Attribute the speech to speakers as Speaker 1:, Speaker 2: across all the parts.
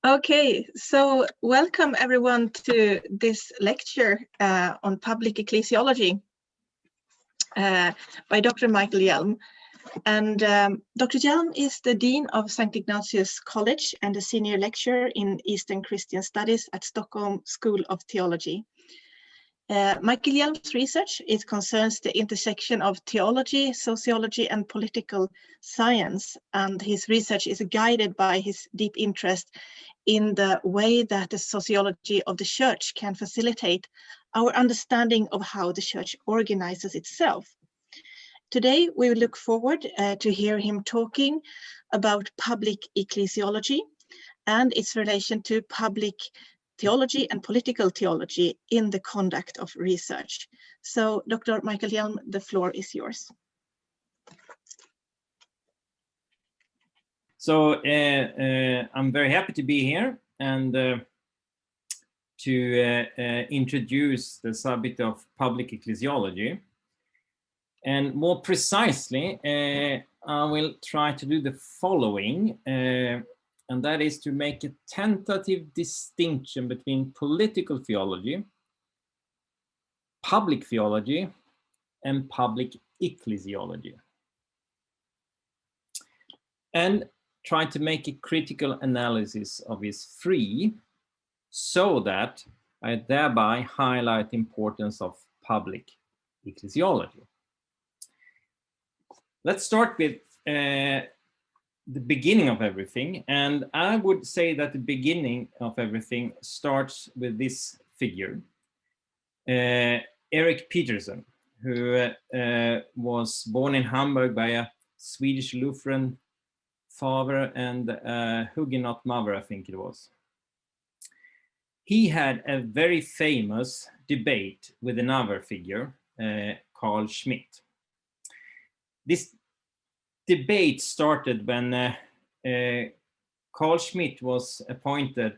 Speaker 1: Okay, so welcome everyone to this lecture on Public Ecclesiology by Dr. Michael Hjälm. And Dr. Hjälm is the Dean of St. Ignatius College and a senior lecturer in Eastern Christian Studies at Stockholm School of Theology. Michael Hjälm's research concerns the intersection of theology, sociology, and political science, and his research is guided by his deep interest in the way that the sociology of the church can facilitate our understanding of how the church organizes itself. Today, we will look forward to hear him talking about public ecclesiology and its relation to public theology and political theology in the conduct of research. So, Dr. Michael Hjälm, the floor is yours.
Speaker 2: So I'm very happy to be here and to introduce the subject of public ecclesiology. And more precisely, I will try to do the following, and that is to make a tentative distinction between political theology, public theology, and public ecclesiology. And try to make a critical analysis of these three so that I thereby highlight the importance of public ecclesiology. Let's start with the beginning of everything, and I would say that the beginning of everything starts with this figure, Erik Peterson, who was born in Hamburg by a Swedish Lutheran father and Huguenot mother, I think it was. He had a very famous debate with another figure, Carl Schmitt. This debate started when Carl Schmitt was appointed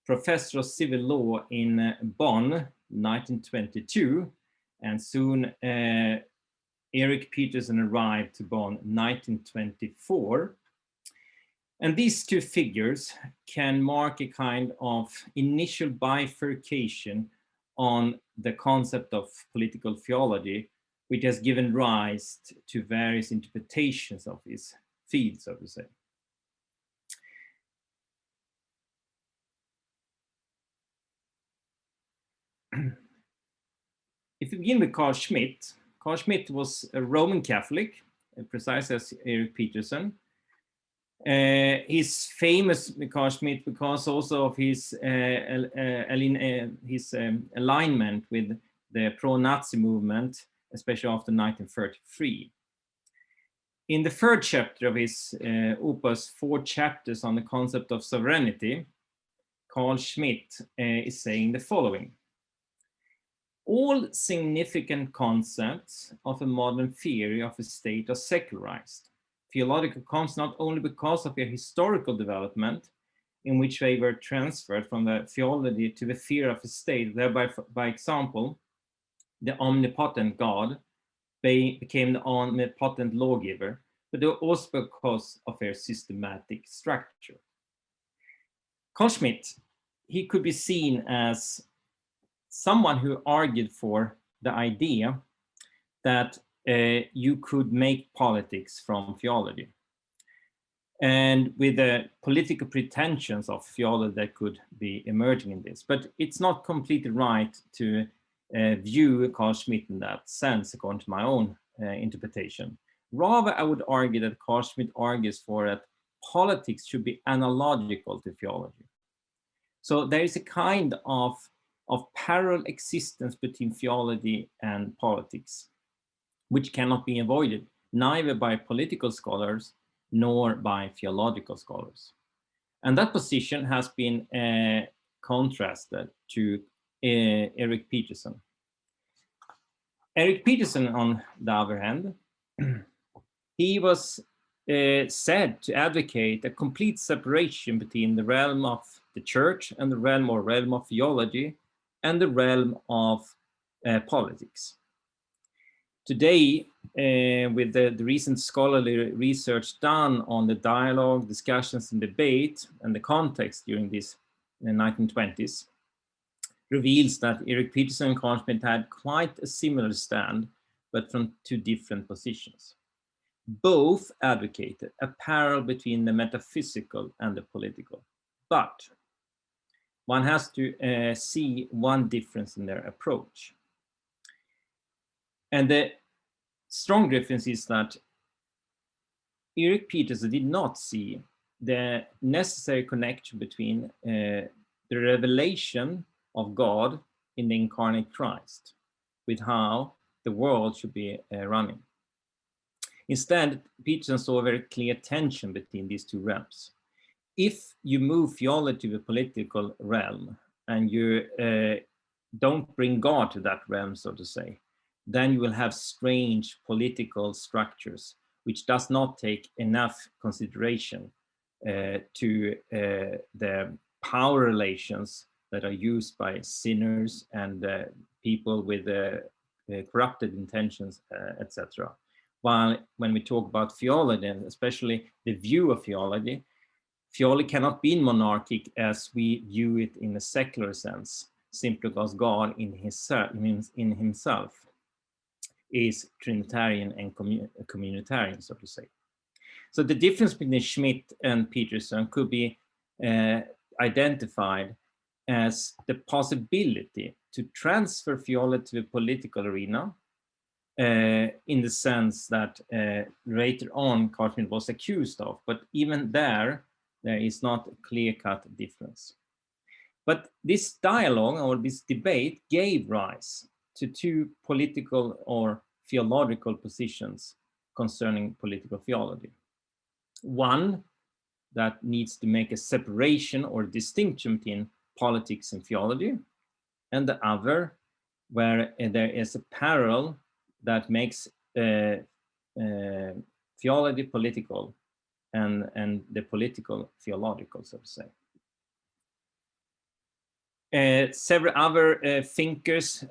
Speaker 2: professor of civil law in Bonn, 1922, and soon Erik Peterson arrived to Bonn, 1924. And these two figures can mark a kind of initial bifurcation on the concept of political theology, which has given rise to various interpretations of this field, so to say. If we begin with Carl Schmitt was a Roman Catholic, precisely as Erik Peterson. He's famous, Carl Schmitt, because also of his alignment with the pro-Nazi movement, especially after 1933. In the third chapter of his opus, 4 chapters on the concept of sovereignty, Carl Schmitt is saying the following. All significant concepts of a modern theory of a state are secularized. Theological concepts not only because of their historical development, in which they were transferred from the theology to the theory of a state, thereby, by example, the omnipotent God became the omnipotent lawgiver, but also because of their systematic structure. Carl Schmitt, he could be seen as someone who argued for the idea that you could make politics from theology, and with the political pretensions of theology that could be emerging in this. But it's not completely right to view Carl Schmitt in that sense, according to my own interpretation. Rather, I would argue that Carl Schmitt argues for that politics should be analogical to theology. So there is a kind of parallel existence between theology and politics, which cannot be avoided, neither by political scholars nor by theological scholars. And that position has been contrasted to Erik Peterson. Erik Peterson, on the other hand, he was said to advocate a complete separation between the realm of the church and the realm of theology and the realm of politics. Today, with the recent scholarly research done on the dialogue, discussions, and debate, and the context during these 1920s, reveals that Erik Peterson and Carl Schmitt had quite a similar stand, but from two different positions. Both advocated a parallel between the metaphysical and the political, but one has to see one difference in their approach. And the strong difference is that Erik Peterson did not see the necessary connection between the revelation of God in the incarnate Christ with how the world should be running. Instead, Peterson saw a very clear tension between these two realms. If you move theology to the political realm and you don't bring God to that realm, so to say, then you will have strange political structures which does not take enough consideration to the power relations that are used by sinners and people with corrupted intentions, etc. While when we talk about theology, and especially the view of theology, theology cannot be monarchic as we view it in a secular sense, simply because God in himself is Trinitarian and communitarian, so to say. So the difference between Schmitt and Peterson could be identified as the possibility to transfer theology to the political arena, in the sense that later on Carl Schmitt was accused of, but even there is not a clear-cut difference. But this dialogue or this debate gave rise to two political or theological positions concerning political theology. One that needs to make a separation or distinction between politics and theology, and the other where there is a parallel that makes theology political and the political theological, so to say. Several other thinkers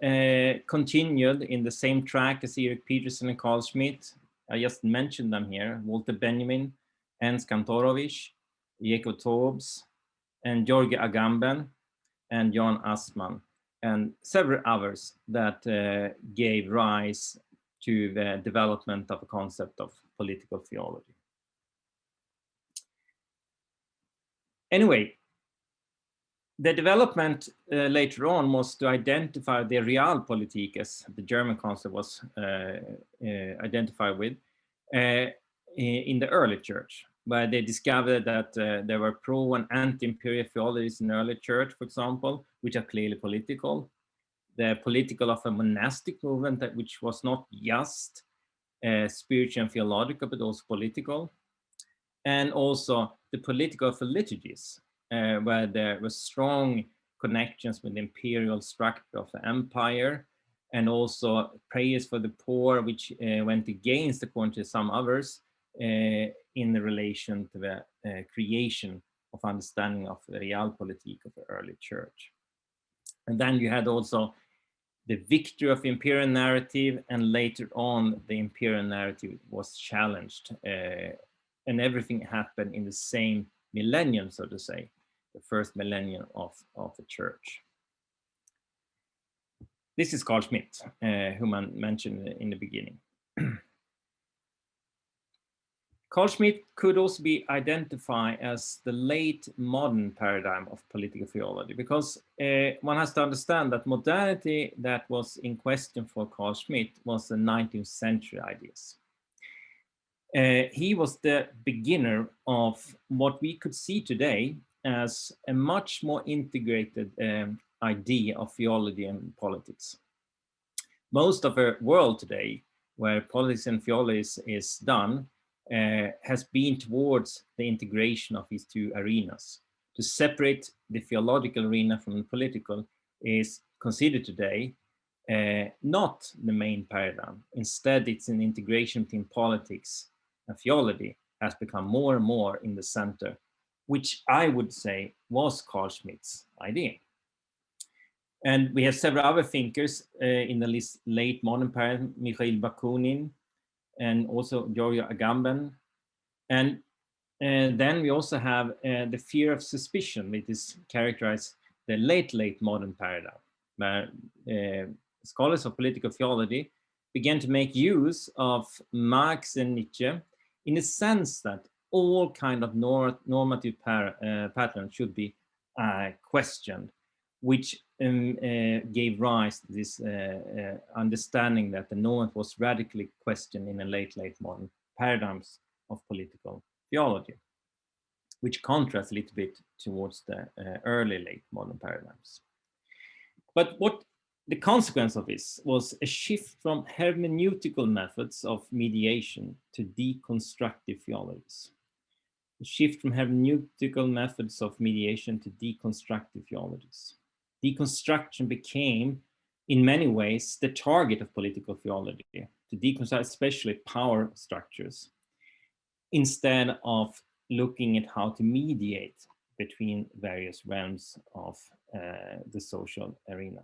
Speaker 2: continued in the same track as Erik Peterson and Carl Schmitt. I just mentioned them here: Walter Benjamin, Ernst Kantorowicz, Jacob Taubes, and Georgi Agamben, and Jan Assmann, and several others that gave rise to the development of a concept of political theology. Anyway, the development later on was to identify the Real-Politik, as the German concept was identified with, in the early church, where they discovered that there were pro and anti-imperial theologies in the early church, for example, which are clearly political. The political of a monastic movement, which was not just spiritual and theological, but also political. And also the political of the liturgies, where there were strong connections with the imperial structure of the empire, and also prayers for the poor, which went against, according to some others, in relation to the creation of understanding of the Real-Politik of the early church. And then you had also the victory of the imperial narrative, and later on the imperial narrative was challenged, and everything happened in the same millennium, so to say, the first millennium of the church. This is Carl Schmitt, whom I mentioned in the beginning. Carl Schmitt could also be identified as the late modern paradigm of political theology, because one has to understand that modernity that was in question for Carl Schmitt was the 19th century ideas. He was the beginner of what we could see today as a much more integrated idea of theology and politics. Most of the world today, where politics and theology is done, has been towards the integration of these two arenas. To separate the theological arena from the political is considered today not the main paradigm. Instead, it's an integration between politics and theology has become more and more in the center, which I would say was Carl Schmitt's idea. And we have several other thinkers in the late modern paradigm: Mikhail Bakunin, and also Giorgio Agamben. And then we also have the fear of suspicion, which is characterized the late modern paradigm, where scholars of political theology began to make use of Marx and Nietzsche in the sense that all kind of normative patterns should be questioned, which gave rise to this understanding that the normative was radically questioned in the late modern paradigms of political theology, which contrasts a little bit towards the early late modern paradigms. But what the consequence of this was a shift from hermeneutical methods of mediation to deconstructive theologies. A shift from hermeneutical methods of mediation to deconstructive theologies. Deconstruction became, in many ways, the target of political theology, to deconstruct especially power structures, instead of looking at how to mediate between various realms of the social arena.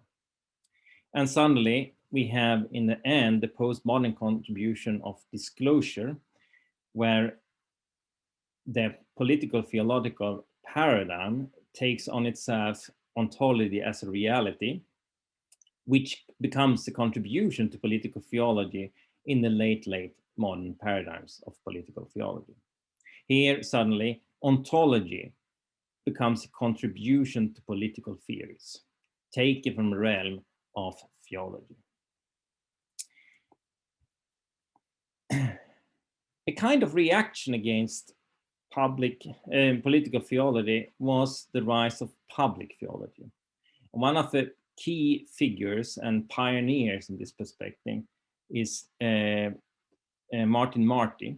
Speaker 2: And suddenly, we have, in the end, the postmodern contribution of disclosure, where the political theological paradigm takes on itself ontology as a reality, which becomes the contribution to political theology in the late modern paradigms of political theology. Here, suddenly, ontology becomes a contribution to political theories, taken from the realm of theology. A kind of reaction against political theology was the rise of public theology. One of the key figures and pioneers in this perspective is Martin Marty,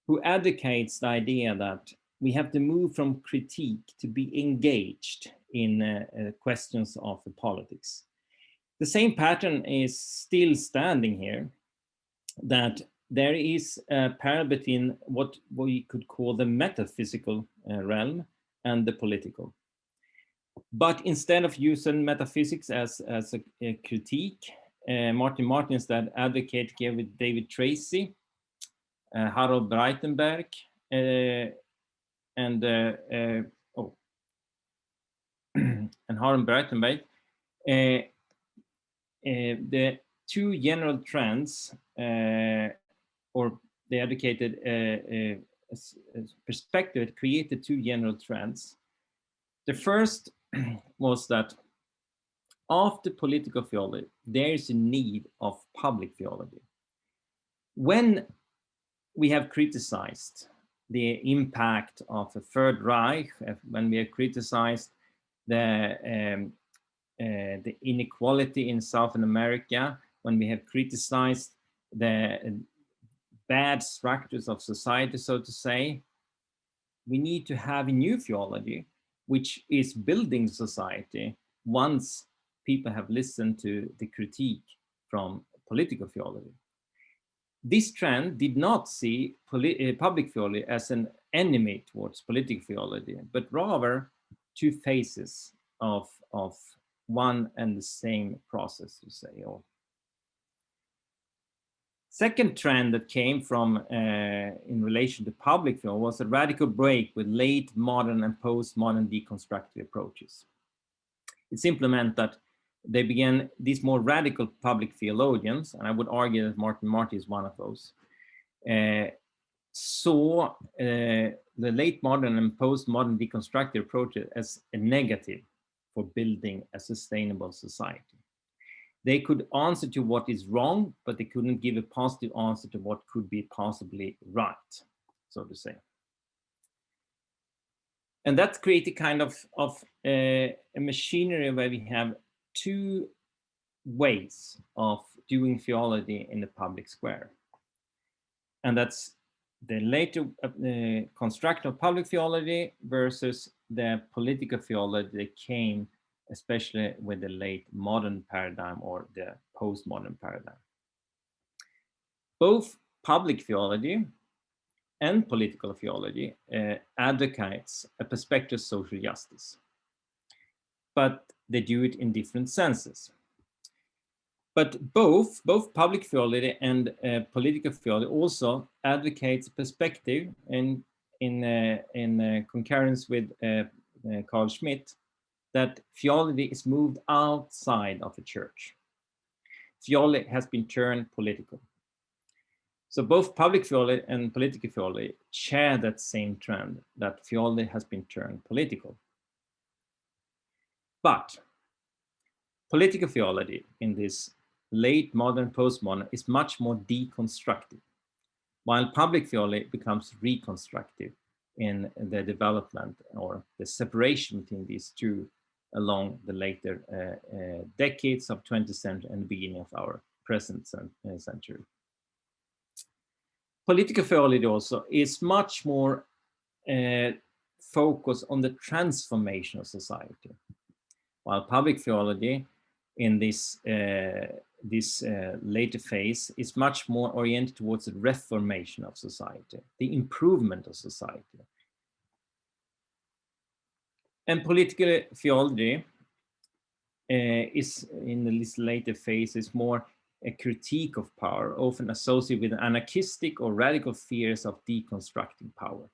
Speaker 2: who advocates the idea that we have to move from critique to be engaged in questions of the politics. The same pattern is still standing here, that there is a parallel between what we could call the metaphysical realm and the political. But instead of using metaphysics as a critique, Martin instead advocated here with David Tracy, Harold Breitenberg, and Harold Breitenberg, the two general trends, or they advocated a perspective that created two general trends. The first was that after political theology, there is a need of public theology. When we have criticized the impact of the Third Reich, when we have criticized the inequality in Southern America, when we have criticized the bad structures of society, so to say, we need to have a new theology, which is building society once people have listened to the critique from political theology. This trend did not see public theology as an enemy towards political theology, but rather two phases of one and the same process, to say. Second trend that came from in relation to public theology was a radical break with late modern and postmodern deconstructive approaches. It simply meant that they began, these more radical public theologians, and I would argue that Martin Marty is one of those, saw the late modern and postmodern deconstructive approaches as a negative for building a sustainable society. They could answer to what is wrong, but they couldn't give a positive answer to what could be possibly right, so to say. And that created kind of a machinery where we have two ways of doing theology in the public square. And that's the later construction of public theology versus the political theology that came especially with the late modern paradigm or the postmodern paradigm. Both public theology and political theology advocates a perspective of social justice, but they do it in different senses. But both public theology and political theology also advocates perspective in concurrence with Carl Schmitt, that theology is moved outside of the church. Theology has been turned political. So both public theology and political theology share that same trend, that theology has been turned political. But political theology in this late modern, postmodern is much more deconstructive, while public theology becomes reconstructive in the development or the separation between these two along the later decades of 20th century and the beginning of our present century. Political theology also is much more focused on the transformation of society, while public theology in this later phase is much more oriented towards the reformation of society, the improvement of society. And political theology is in this later phase is more a critique of power, often associated with anarchistic or radical fears of deconstructing power.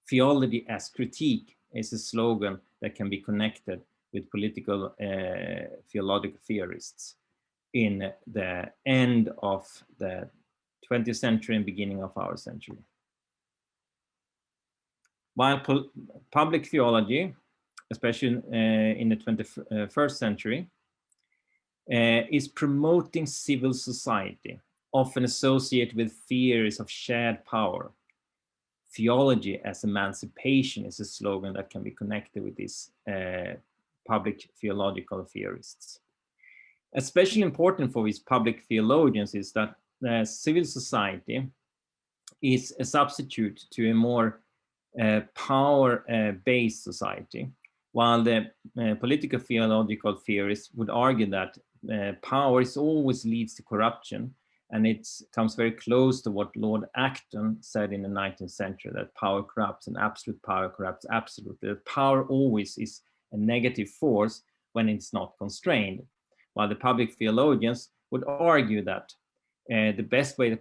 Speaker 2: Theology as critique is a slogan that can be connected with political theological theorists in the end of the 20th century and beginning of our century. While public theology, especially in the 21st century, is promoting civil society, often associated with theories of shared power. Theology as emancipation is a slogan that can be connected with these public theological theorists. Especially important for these public theologians is that civil society is a substitute to a more power-based society, while the political theological theorists would argue that power always leads to corruption, and it comes very close to what Lord Acton said in the 19th century, that power corrupts and absolute power corrupts absolutely. That power always is a negative force when it's not constrained, while the public theologians would argue that the best way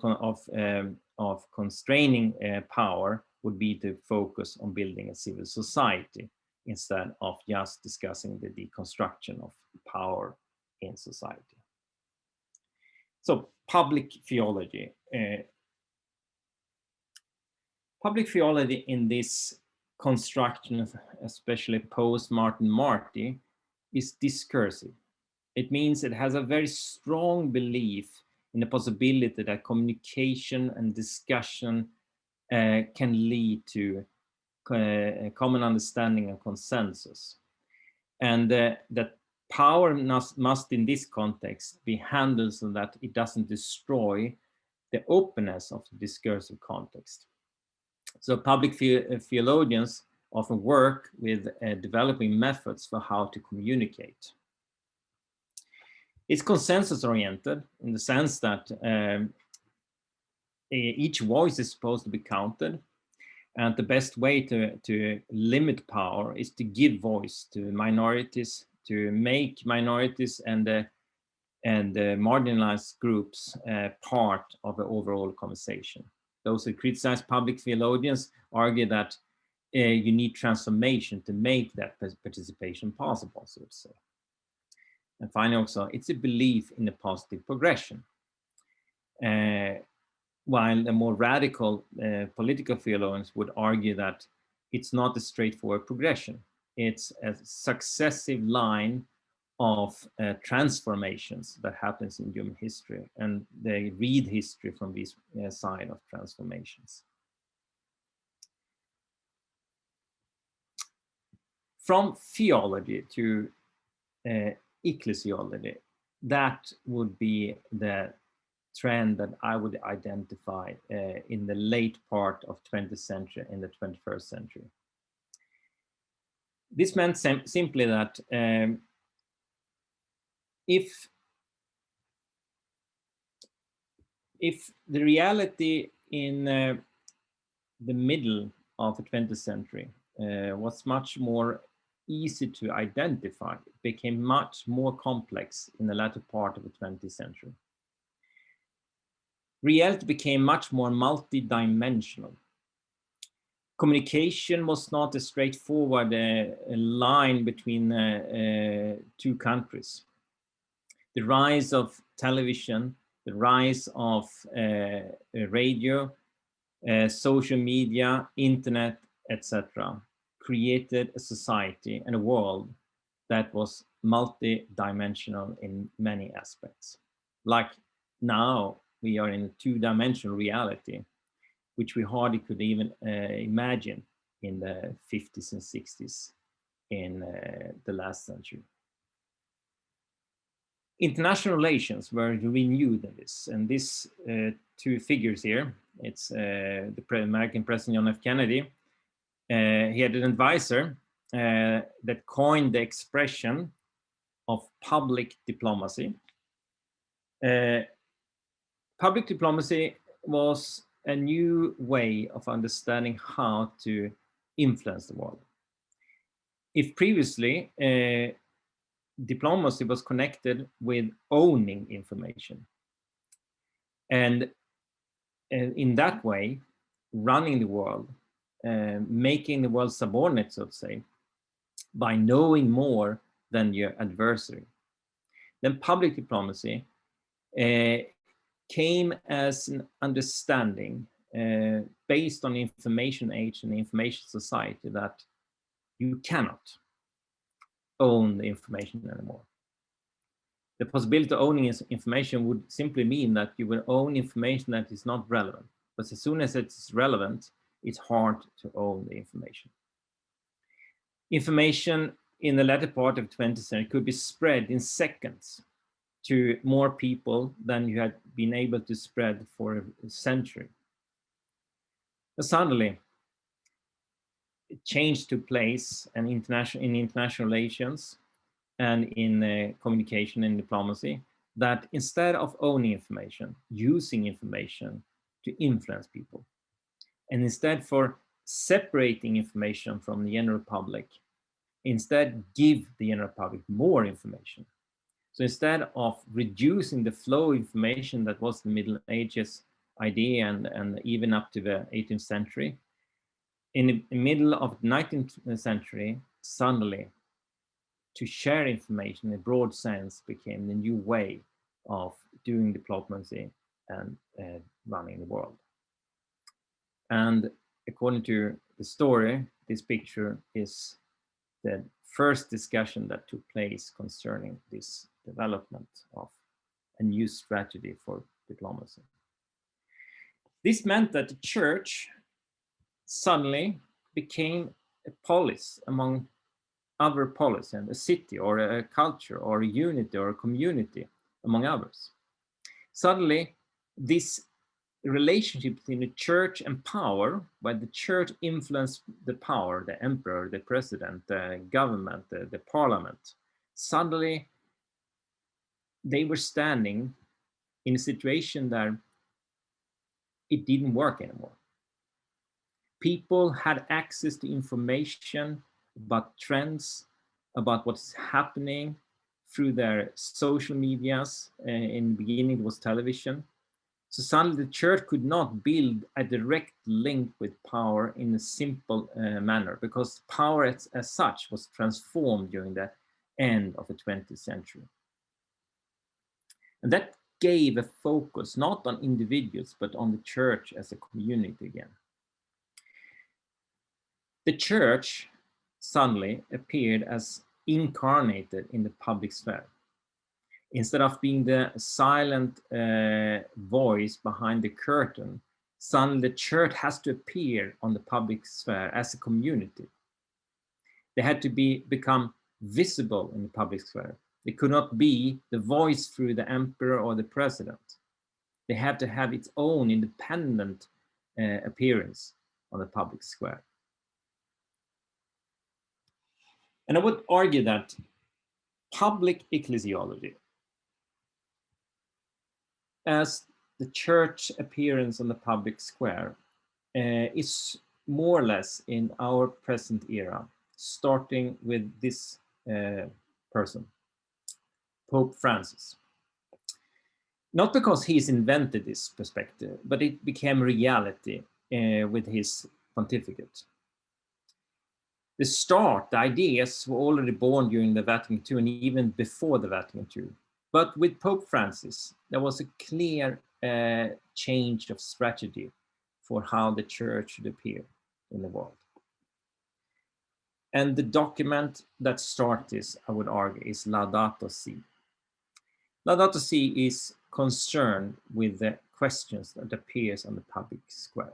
Speaker 2: of constraining power would be to focus on building a civil society instead of just discussing the deconstruction of power in society. So public theology. Public theology in this construction, especially post-Martin Marty, is discursive. It means it has a very strong belief in the possibility that communication and discussion can lead to a common understanding and consensus. And that power must in this context be handled so that it doesn't destroy the openness of the discursive context. So public theologians often work with developing methods for how to communicate. It's consensus-oriented in the sense that each voice is supposed to be counted, and the best way to limit power is to give voice to minorities, to make minorities and marginalized groups part of the overall conversation. Those who criticize public theologians argue that you need transformation to make that participation possible, so to say. And finally, also, it's a belief in a positive progression. While the more radical political theologians would argue that it's not a straightforward progression. It's a successive line of transformations that happens in human history, and they read history from this side of transformations. From theology to ecclesiology, that would be the trend that I would identify in the late part of 20th century and the 21st century. This meant simply that if the reality in the middle of the 20th century was much more easy to identify, it became much more complex in the latter part of the 20th century. Reality became much more multi-dimensional. Communication was not a straightforward line between two countries. The rise of television, the rise of radio, social media, internet, etc., created a society and a world that was multi-dimensional in many aspects. Like now, we are in a two-dimensional reality, which we hardly could even imagine in the 50s and 60s in the last century. International relations were renewed in this, and these two figures here, it's the American President John F. Kennedy. He had an advisor that coined the expression of public diplomacy. Public diplomacy was a new way of understanding how to influence the world. If previously diplomacy was connected with owning information, and in that way running the world, making the world subordinate, so to say, by knowing more than your adversary, then public diplomacy came as an understanding based on information age and information society that you cannot own the information anymore. The possibility of owning information would simply mean that you will own information that is not relevant. But as soon as it's relevant, it's hard to own the information. Information in the latter part of the 20th century could be spread in seconds to more people than you had been able to spread for a century. But suddenly, a change took place in international relations and in communication and diplomacy, that instead of owning information, using information to influence people, and instead for separating information from the general public, instead give the general public more information. So instead of reducing the flow of information that was the Middle Ages idea and even up to the 18th century, in the middle of the 19th century, suddenly to share information in a broad sense became the new way of doing diplomacy and running the world. And according to the story, this picture is the first discussion that took place concerning this development of a new strategy for diplomacy. This meant that the church suddenly became a polis among other polis, and a city or a culture or a unity or a community among others. Suddenly, this relationship between the church and power, where the church influenced the power, the emperor, the president, the government, the parliament, suddenly they were standing in a situation that it didn't work anymore. People had access to information about trends, about what's happening through their social medias. In the beginning, it was television. So suddenly the church could not build a direct link with power in a simple manner, because power as such was transformed during the end of the 20th century. And that gave a focus not on individuals, but on the church as a community again. The church suddenly appeared as incarnated in the public sphere. Instead of being the silent voice behind the curtain, suddenly the church has to appear on the public sphere as a community. They had to become visible in the public sphere. They could not be the voice through the emperor or the president. They had to have its own independent appearance on the public square. And I would argue that public ecclesiology, as the church appearance on the public square, is more or less in our present era starting with this person, Pope Francis. Not because he's invented this perspective, but it became reality with his pontificate. The start, the ideas were already born during the Vatican II and even before the Vatican II. But with Pope Francis, there was a clear change of strategy for how the church should appear in the world. And the document that starts this, I would argue, is Laudato Si. Laudato Si is concerned with the questions that appears on the public square.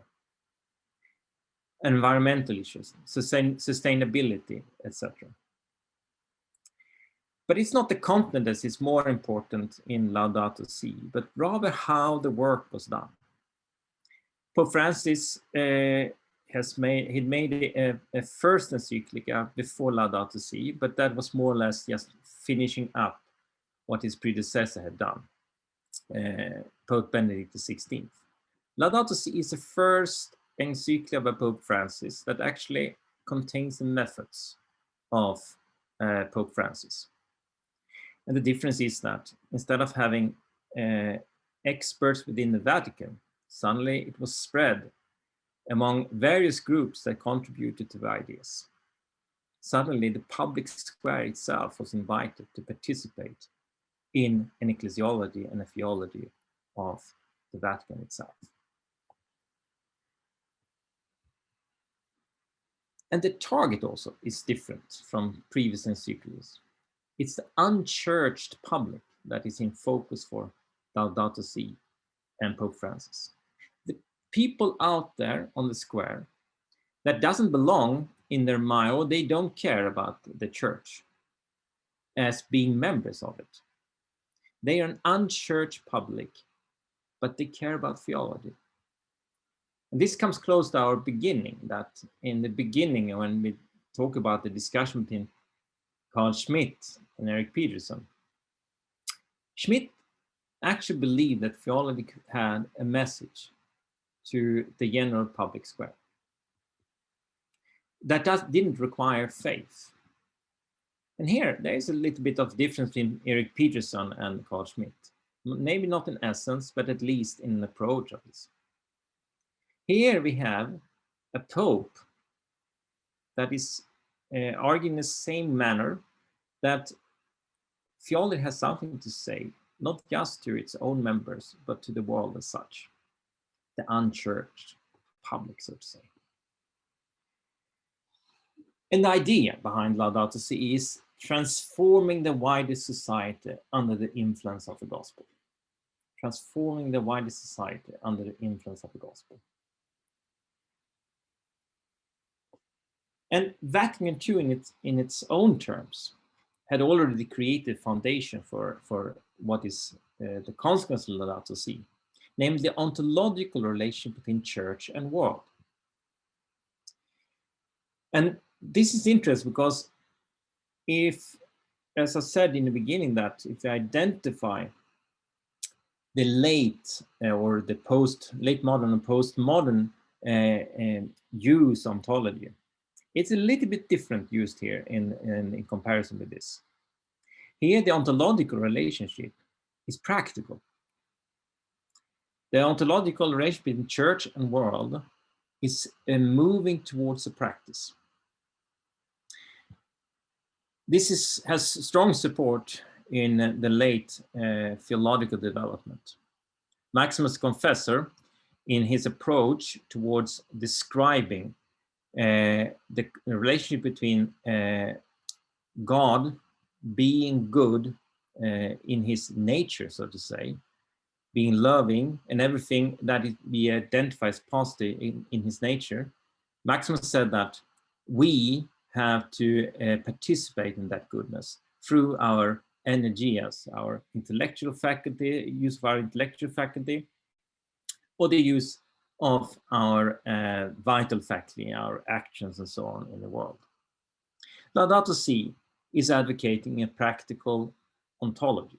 Speaker 2: Environmental issues, sustainability, etc. But it's not the content that is more important in Laudato Si, but rather how the work was done. Pope Francis made a first encyclica before Laudato Si, but that was more or less just finishing up what his predecessor had done, Pope Benedict XVI. Laudato Si is the first encyclica by Pope Francis that actually contains the methods of Pope Francis. And the difference is that instead of having experts within the Vatican, suddenly it was spread among various groups that contributed to the ideas. Suddenly the public square itself was invited to participate in an ecclesiology and a theology of the Vatican itself. And the target also is different from previous encyclicals. It's the unchurched public that is in focus for Laudato Si and Pope Francis. The people out there on the square that doesn't belong in their mind, or they don't care about the church as being members of it. They are an unchurched public, but they care about theology. And this comes close to our beginning, that in the beginning, when we talk about the discussion between Carl Schmitt and Eric Peterson, Schmitt actually believed that theology had a message to the general public square. That didn't require faith. And here, there is a little bit of difference between Eric Peterson and Carl Schmitt. Maybe not in essence, but at least in an approach of this. Here we have a pope that is arguing in the same manner that theology has something to say, not just to its own members, but to the world as such, the unchurched public, so to say. And the idea behind Laudato Si is transforming the wider society under the influence of the gospel. Transforming the wider society under the influence of the gospel. And Vatican II, in its own terms, had already created foundation for what is the consequence of Laudato Si, namely the ontological relation between church and world. And this is interesting because if, as I said in the beginning, that if you identify the late modern and postmodern use of ontology, it's a little bit different used here in comparison with this. Here, the ontological relationship is practical. The ontological relationship between church and world is moving towards a practice. This has strong support in the late theological development. Maximus Confessor, in his approach towards describing the relationship between God being good in his nature, so to say, being loving, and everything that we identify as positive in his nature, Maximus said that we have to participate in that goodness through our energias, our intellectual faculty, use of our intellectual faculty, or the use of our vital faculty, our actions and so on in the world. Laudato Si is advocating a practical ontology.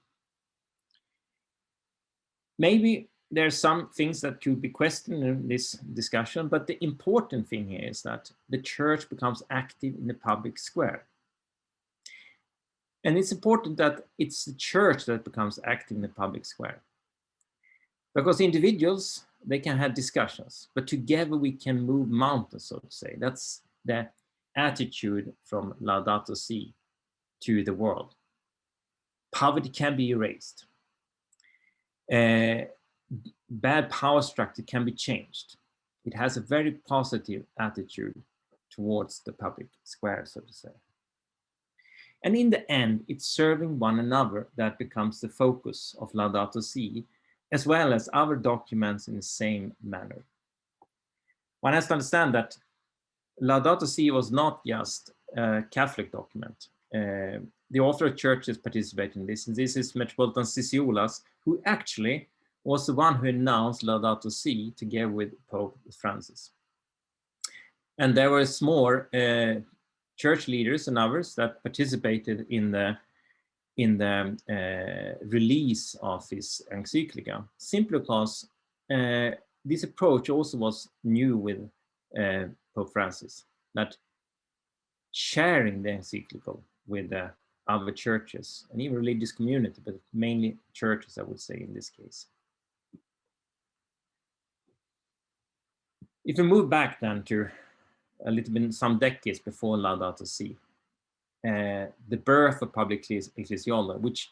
Speaker 2: Maybe there are some things that could be questioned in this discussion, but the important thing here is that the church becomes active in the public square. And it's important that it's the church that becomes active in the public square. Because individuals, they can have discussions, but together we can move mountains, so to say. That's the attitude from Laudato Si to the world. Poverty can be erased. Bad power structure can be changed. It has a very positive attitude towards the public square, so to say. And in the end, it's serving one another that becomes the focus of Laudato Si, as well as other documents in the same manner. One has to understand that Laudato Si was not just a Catholic document. The Orthodox churches participate in this, and this is Metropolitan Cisiolas, who actually was the one who announced Laudato Si together with Pope Francis. And there was more church leaders and others that participated in the release of this encyclica, simply because this approach also was new with Pope Francis, that sharing the encyclical with other churches and even religious community, but mainly churches, I would say, in this case. If we move back then to a little bit, some decades before Laudato Si, the birth of Public Ecclesiology, which,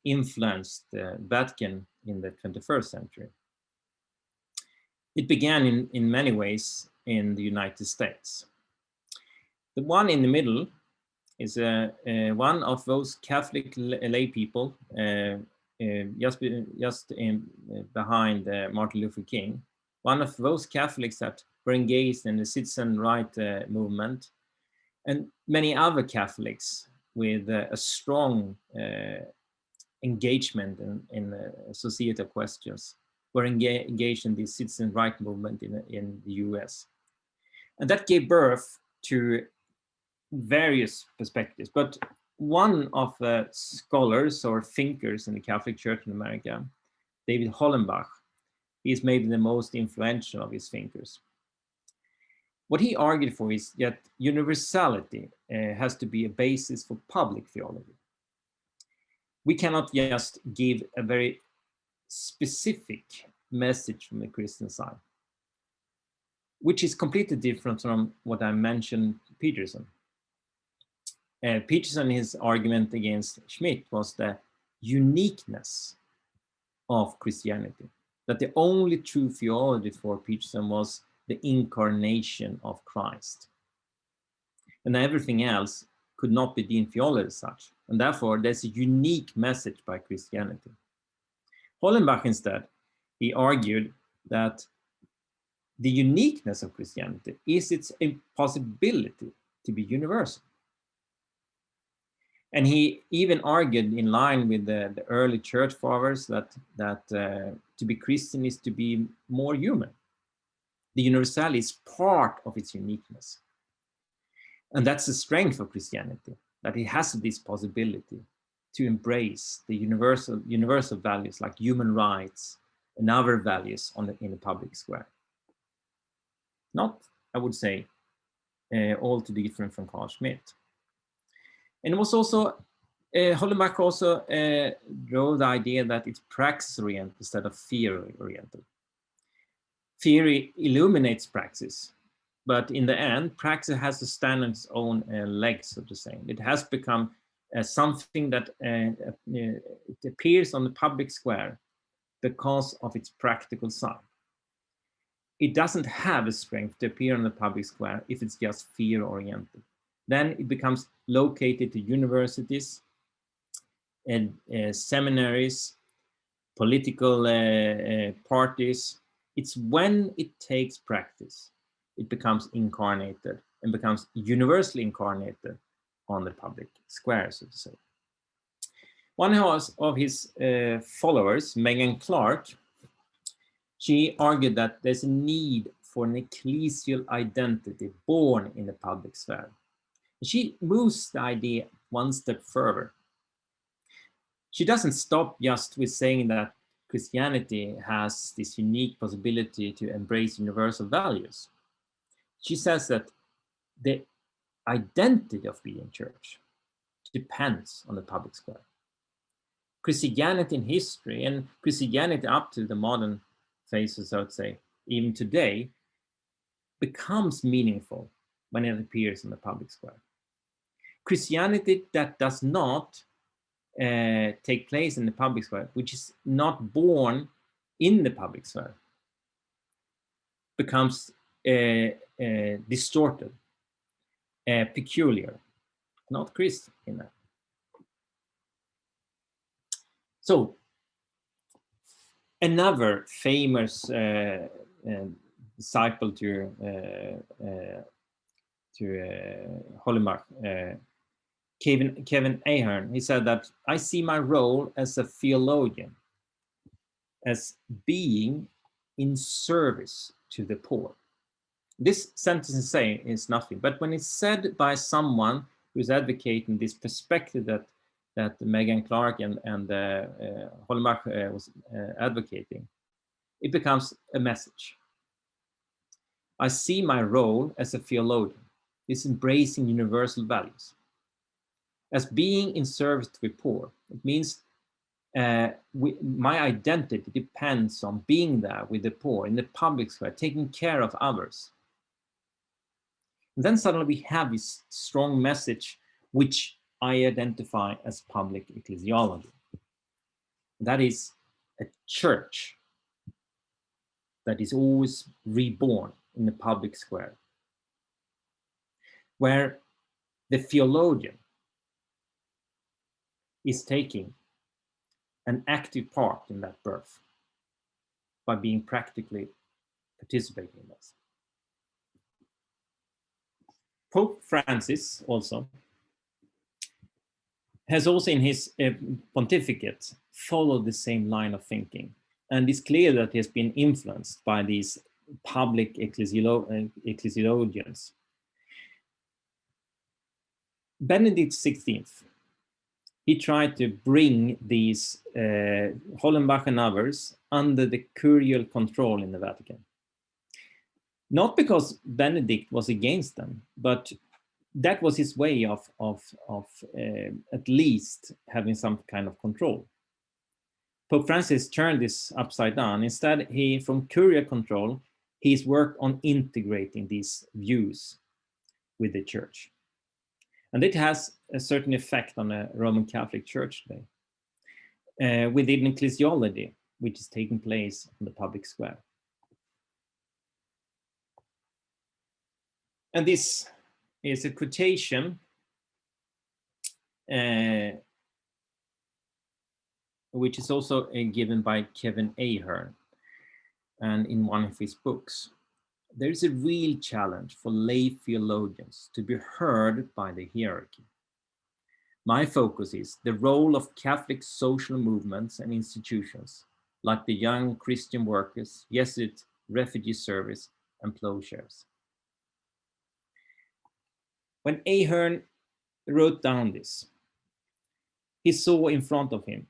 Speaker 2: influenced Vatican in the 21st century. It began in many ways in the United States. The one in the middle is one of those Catholic lay people just behind Martin Luther King, one of those Catholics that were engaged in the citizen rights movement, and many other Catholics with a strong engagement in societal questions were engaged in the citizen rights movement in the US. And that gave birth to various perspectives. But one of the scholars or thinkers in the Catholic Church in America, David Hollenbach, is maybe the most influential of his thinkers. What he argued for is that universality has to be a basis for public theology. We cannot just give a very specific message from the Christian side, which is completely different from what I mentioned Peterson. Peterson, his argument against Schmidt was the uniqueness of Christianity, that the only true theology for Peterson was the incarnation of Christ. And everything else could not be deemed theology as such. And therefore, there's a unique message by Christianity. Hollenbach, instead, he argued that the uniqueness of Christianity is its impossibility to be universal. And he even argued, in line with the early church fathers, that to be Christian is to be more human. The universality is part of its uniqueness. And that's the strength of Christianity, that it has this possibility to embrace the universal values like human rights and other values in the public square. Not, I would say, all too different from Carl Schmitt. And it was also, Hollenbach also drove the idea that it's praxis-oriented instead of theory-oriented. Theory illuminates praxis, but in the end, praxis has to stand on its own legs, so to say. It has become something that it appears on the public square because of its practical side. It doesn't have a strength to appear on the public square if it's just theory-oriented. Then it becomes located to universities and seminaries, political parties. It's when it takes practice, it becomes incarnated and becomes universally incarnated on the public square, so to say. One of his followers, Megan Clark, she argued that there's a need for an ecclesial identity born in the public sphere. She moves the idea one step further. She doesn't stop just with saying that Christianity has this unique possibility to embrace universal values. She says that the identity of being church depends on the public square. Christianity in history and Christianity up to the modern phases, I would say, even today, becomes meaningful when it appears in the public square. Christianity that does not take place in the public square, which is not born in the public square, becomes distorted, peculiar, not Christian in that. So, another famous disciple to Hollenbach, Kevin Ahern, he said that I see my role as a theologian as being in service to the poor. This sentence is nothing, but when it's said by someone who's advocating this perspective that Megan Clark and Hollenbach was advocating, it becomes a message. I see my role as a theologian is embracing universal values. As being in service to the poor, it means my identity depends on being there with the poor in the public square, taking care of others. And then suddenly we have this strong message which I identify as public ecclesiology. That is a church that is always reborn in the public square, where the theologian is taking an active part in that birth by being practically participating in this. Pope Francis also has also in his pontificate followed the same line of thinking, and it's clear that he has been influenced by these public ecclesiologians. Benedict XVI, he tried to bring these Hollenbach and others under the curial control in the Vatican. Not because Benedict was against them, but that was his way of at least having some kind of control. Pope Francis turned this upside down. Instead, from curial control, he's worked on integrating these views with the church. And it has a certain effect on the Roman Catholic Church today, within ecclesiology, which is taking place in the public square. And this is a quotation which is also given by Kevin Ahern, and in one of his books. There is a real challenge for lay theologians to be heard by the hierarchy. My focus is the role of Catholic social movements and institutions, like the Young Christian Workers, Jesuit Refugee Service, and Plowshares. When Ahern wrote down this, he saw in front of him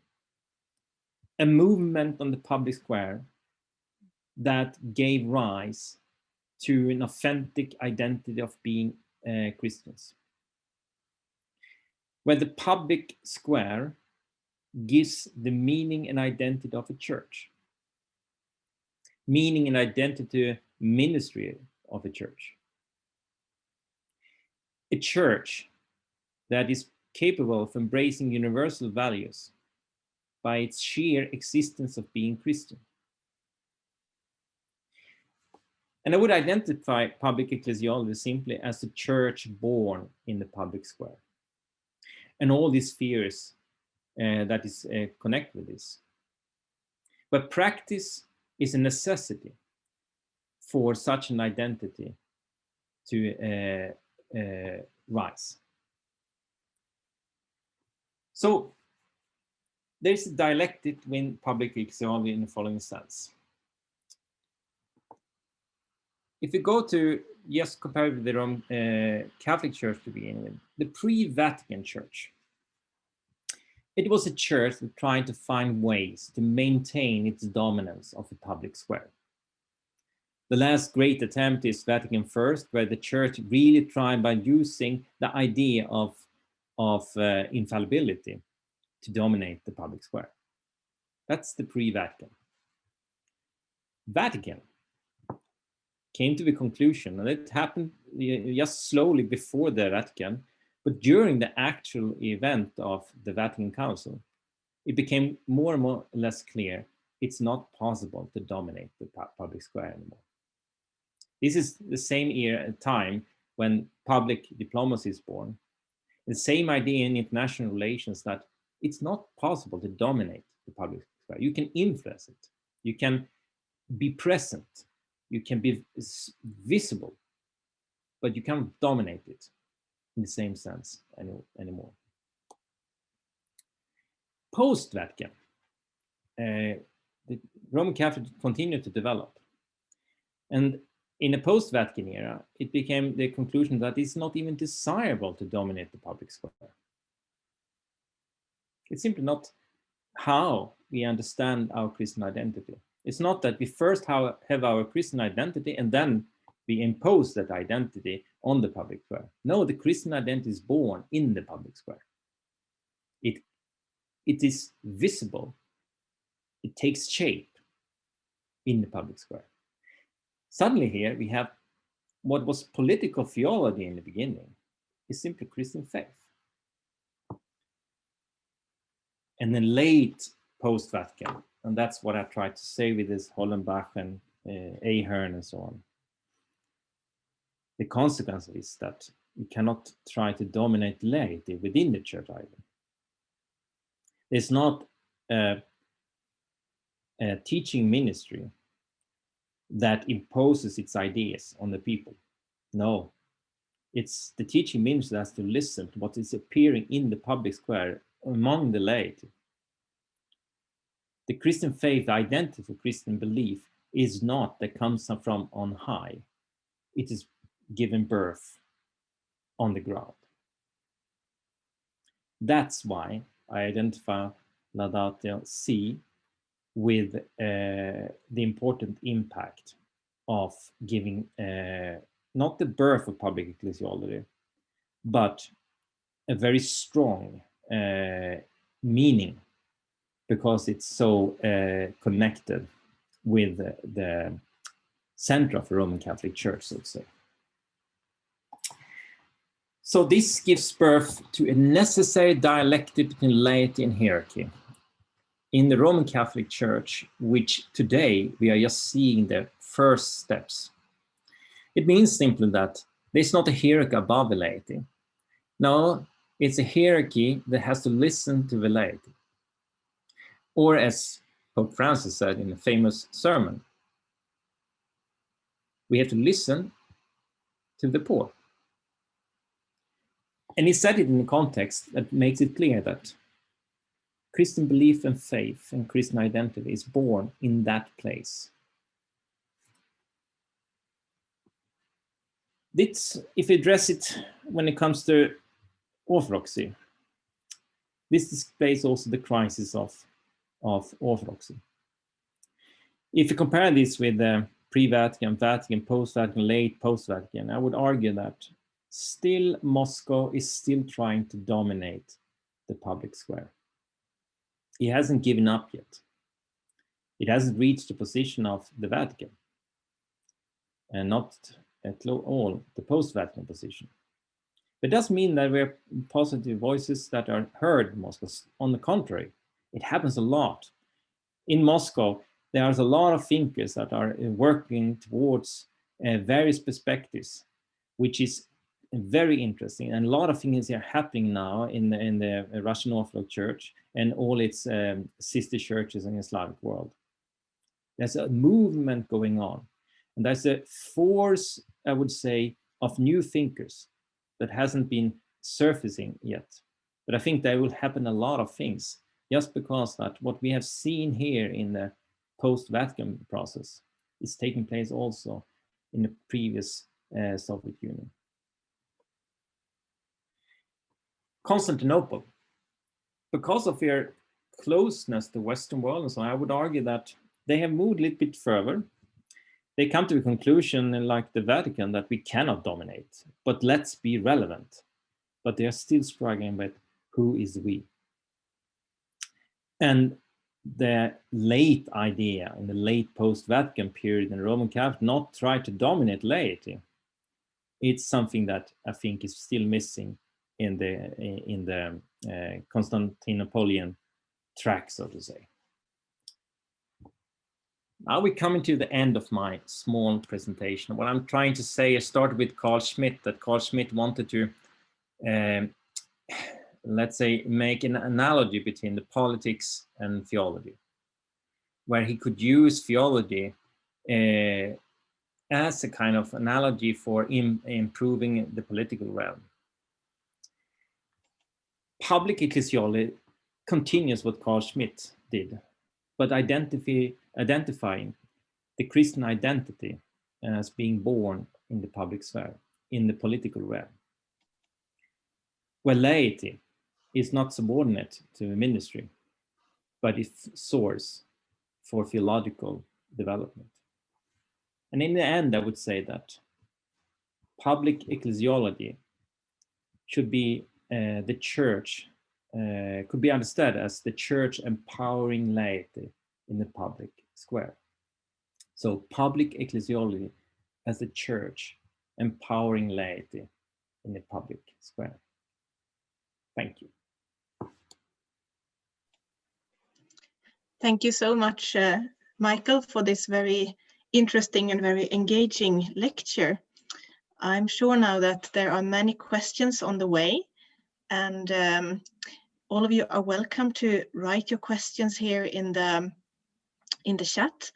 Speaker 2: a movement on the public square that gave rise to an authentic identity of being Christians, where the public square gives the meaning and identity of a church, meaning and identity ministry of a church. A church that is capable of embracing universal values by its sheer existence of being Christian. And I would identify public ecclesiology simply as a church born in the public square. And all these spheres that is connected with this. But practice is a necessity for such an identity to rise. So there's a dialectic in public ecclesiology in the following sense. If we go to, just compare with the Roman Catholic Church to begin with, the pre-Vatican Church It was a church that tried to find ways to maintain its dominance of the public square. The last great attempt is Vatican I, where the church really tried by using the idea of infallibility to dominate the public square. That's the pre-Vatican. Vatican came to the conclusion, and it happened just slowly before the Vatican, but during the actual event of the Vatican Council, it became more and more less clear it's not possible to dominate the public square anymore. This is the same time when public diplomacy is born. The same idea in international relations that it's not possible to dominate the public square. You can influence it. You can be present. You can be visible, but you can't dominate it in the same sense anymore. Post-Vatican, the Roman Catholic continued to develop. And in the post-Vatican era, it became the conclusion that it's not even desirable to dominate the public square. It's simply not how we understand our Christian identity. It's not that we first have our Christian identity and then we impose that identity on the public square. No, the Christian identity is born in the public square. It is visible. It takes shape in the public square. Suddenly here we have what was political theology in the beginning is simply Christian faith. And then late post-Vatican, and that's what I tried to say with this Hollenbach and Ahern and so on. The consequence is that we cannot try to dominate laity within the church either. It's not a teaching ministry that imposes its ideas on the people. No, it's the teaching ministry that has to listen to what is appearing in the public square among the laity. The Christian faith, the identity of Christian belief, is not that comes from on high. It is given birth on the ground. That's why I identify Laudato Si with the important impact of giving not the birth of public ecclesiology, but a very strong meaning, because it's so connected with the center of the Roman Catholic Church, so to say. So this gives birth to a necessary dialectic between laity and hierarchy in the Roman Catholic Church, which today we are just seeing the first steps. It means simply that there's not a hierarchy above the laity. No, it's a hierarchy that has to listen to the laity. Or as Pope Francis said in a famous sermon, we have to listen to the poor. And he said it in a context that makes it clear that Christian belief and faith and Christian identity is born in that place. This, if we address it when it comes to orthodoxy, this displays also the crisis of orthodoxy. If you compare this with the pre-Vatican, Vatican, post-Vatican, late post-Vatican, I would argue that still Moscow is still trying to dominate the public square. It hasn't given up yet. It hasn't reached the position of the Vatican, and not at all the post-Vatican position. It does mean that there are positive voices that are heard in Moscow. On the contrary, it happens a lot. In Moscow, there are a lot of thinkers that are working towards various perspectives, which is very interesting. And a lot of things are happening now in the Russian Orthodox Church and all its sister churches in the Slavic world. There's a movement going on. And there's a force, I would say, of new thinkers that hasn't been surfacing yet. But I think there will happen a lot of things just because that what we have seen here in the post-Vatican process is taking place also in the previous Soviet Union. Constantinople because of their closeness to Western world and so on, I would argue that they have moved a little bit further. They come to a conclusion, like the Vatican, that we cannot dominate, but let's be relevant. But they are still struggling with who is we. And the late idea in the late post-Vatican period in the Roman Catholic not try to dominate laity. It's something that I think is still missing in the Constantinopolitan track, so to say. Now we're coming to the end of my small presentation. What I'm trying to say, I started with Carl Schmitt, that Carl Schmitt wanted to, let's say, make an analogy between the politics and theology, where he could use theology as a kind of analogy for improving the political realm. Public ecclesiology continues what Carl Schmitt did, but identifying the Christian identity as being born in the public sphere, in the political realm, where laity is not subordinate to the ministry, but is source for theological development. And in the end, I would say that public ecclesiology should be the church, could be understood as the church empowering laity in the public square. So public ecclesiology as the church empowering laity in the public square. Thank you.
Speaker 1: Thank you so much, Michael, for this very interesting and very engaging lecture. I'm sure now that there are many questions on the way, and all of you are welcome to write your questions here in the chat.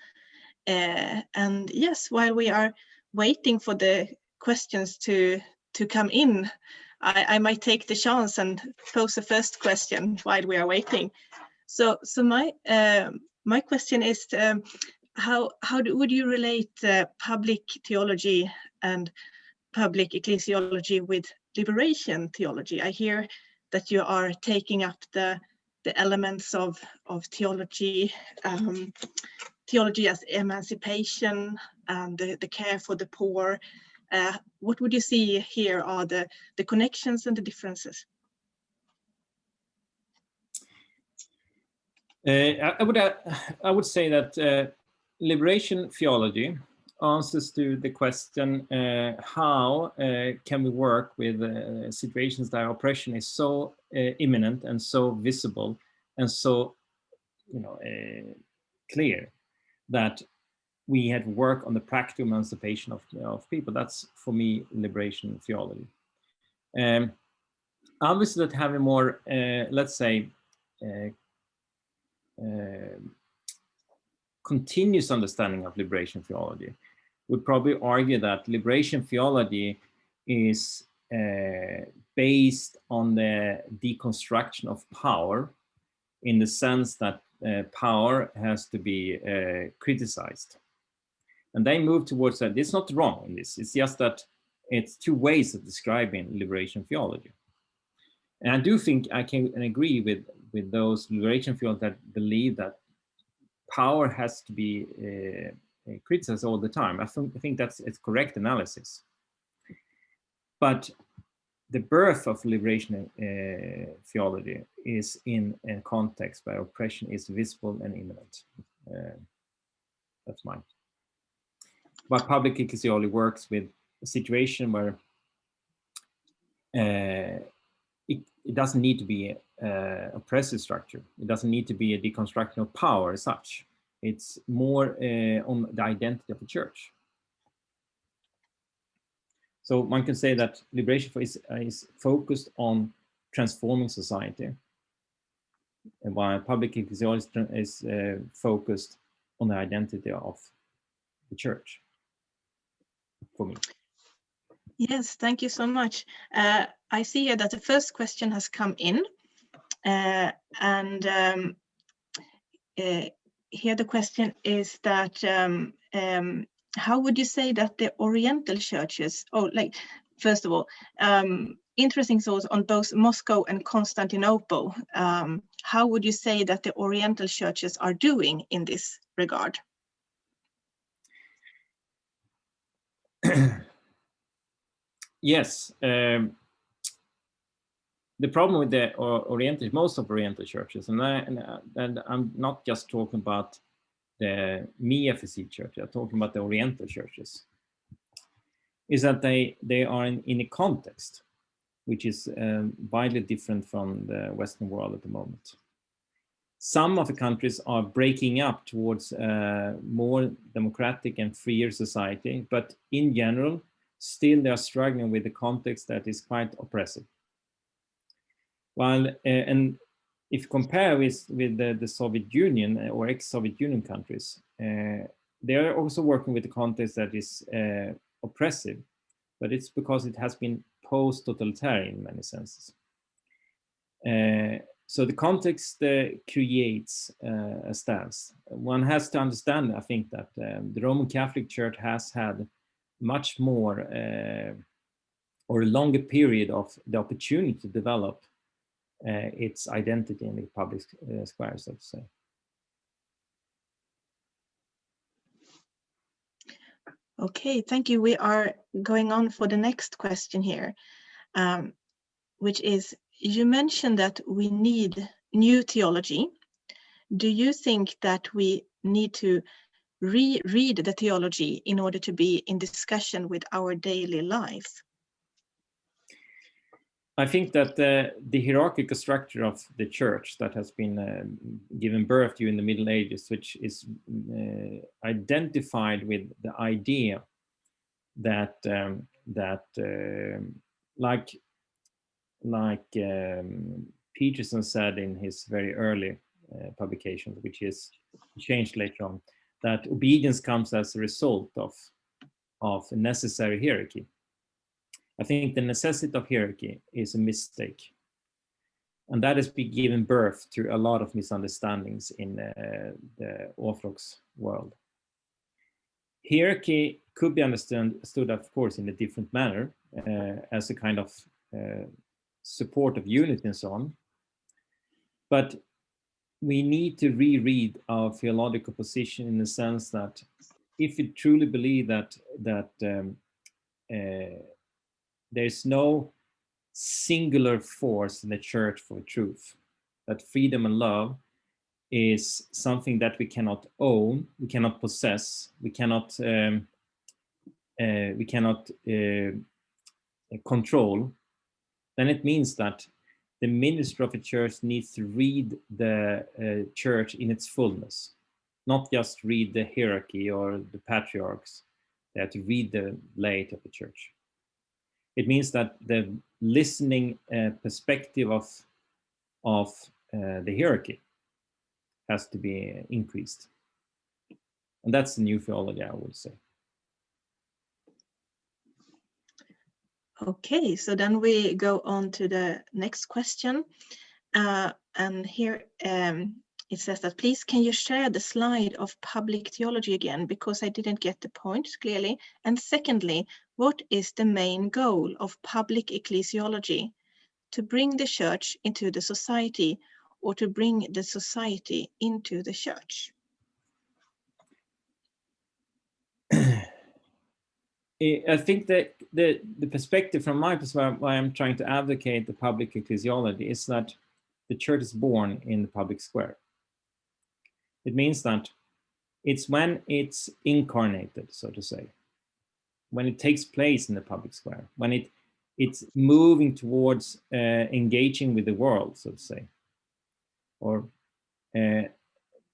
Speaker 1: And yes, while we are waiting for the questions to come in, I might take the chance and pose the first question while we are waiting. So my question is, how would you relate public theology and public ecclesiology with liberation theology? I hear that you are taking up the elements of theology, theology as emancipation and the care for the poor. What would you see here are the connections and the differences?
Speaker 2: I would say that liberation theology answers to the question, how can we work with situations that oppression is so imminent and so visible and so, clear, that we had to work on the practical emancipation of people. That's, for me, liberation theology. Obviously, that having more, let's say, continuous understanding of liberation theology would probably argue that liberation theology is based on the deconstruction of power, in the sense that power has to be criticized. And they move towards that. It's not wrong in this. It's just that it's two ways of describing liberation theology. And I do think I can agree with those liberation theologians that believe that power has to be criticized all the time. I think that's a correct analysis. But the birth of liberation theology is in a context where oppression is visible and imminent. That's mine. But public ecclesiology works with a situation where it doesn't need to be an oppressive structure. It doesn't need to be a deconstruction of power as such. It's more on the identity of the church. So one can say that liberation is focused on transforming society, and while public ecclesiology is focused on the identity of the church, for me.
Speaker 1: Yes, thank you so much. I see here that the first question has come in, and here the question is that how would you say that the Oriental churches, first of all, interesting thoughts on both Moscow and Constantinople. How would you say that the Oriental churches are doing in this regard?
Speaker 2: Yes. The problem with the Oriental, most of Oriental churches, and I'm not just talking about the MFC church, I'm talking about the Oriental churches, is that they are in a context which is widely different from the Western world at the moment. Some of the countries are breaking up towards a more democratic and freer society, but in general, still they are struggling with a context that is quite oppressive. While, and if you compare with the Soviet Union or ex-Soviet Union countries, they are also working with a context that is oppressive, but it's because it has been post-totalitarian in many senses. So the context creates a stance. One has to understand, I think, that the Roman Catholic Church has had much more or a longer period of the opportunity to develop its identity in the public square, so to say.
Speaker 1: Okay, thank you. We are going on for the next question here, which is, you mentioned that we need new theology. Do you think that we need to reread the theology in order to be in discussion with our daily life?
Speaker 2: I think that the hierarchical structure of the church that has been given birth during the Middle Ages, which is identified with the idea that like Peterson said in his very early publication, which is changed later on, that obedience comes as a result of a necessary hierarchy. I think the necessity of hierarchy is a mistake. And that has been given birth to a lot of misunderstandings in the Orthodox world. Hierarchy could be understood, of course, in a different manner, as a kind of support of unity and so on. But we need to reread our theological position in the sense that if we truly believe that there's no singular force in the church for truth, that freedom and love is something that we cannot own, we cannot possess, we cannot control, then it means that the ministry of a church needs to read the church in its fullness, not just read the hierarchy or the patriarchs. They have to read the laity of the church. It means that the listening perspective of the hierarchy has to be increased. And that's the new theology, I would say.
Speaker 1: Okay, so then we go on to the next question. And here it says that, please, can you share the slide of public theology again? Because I didn't get the point clearly. And secondly, what is the main goal of public ecclesiology? To bring the church into the society, or to bring the society into the church?
Speaker 2: I think that the perspective from my perspective, why I'm trying to advocate the public ecclesiology, is that the church is born in the public square. It means that it's when it's incarnated, so to say, when it takes place in the public square, when it's moving towards engaging with the world, so to say, or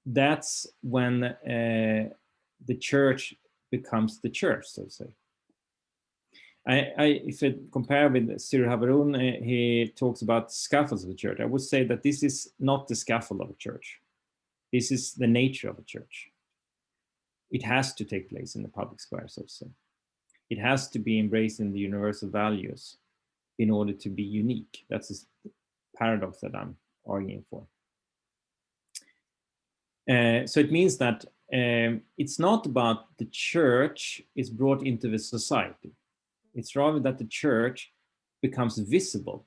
Speaker 2: that's when the church becomes the church, so to say. If I compare with Cyril Haveroun, he talks about scaffolds of the church. I would say that this is not the scaffold of a church. This is the nature of a church. It has to take place in the public square, so to say. It has to be embraced in the universal values in order to be unique. That's the paradox that I'm arguing for. So it means that it's not about the church is brought into the society. It's rather that the church becomes visible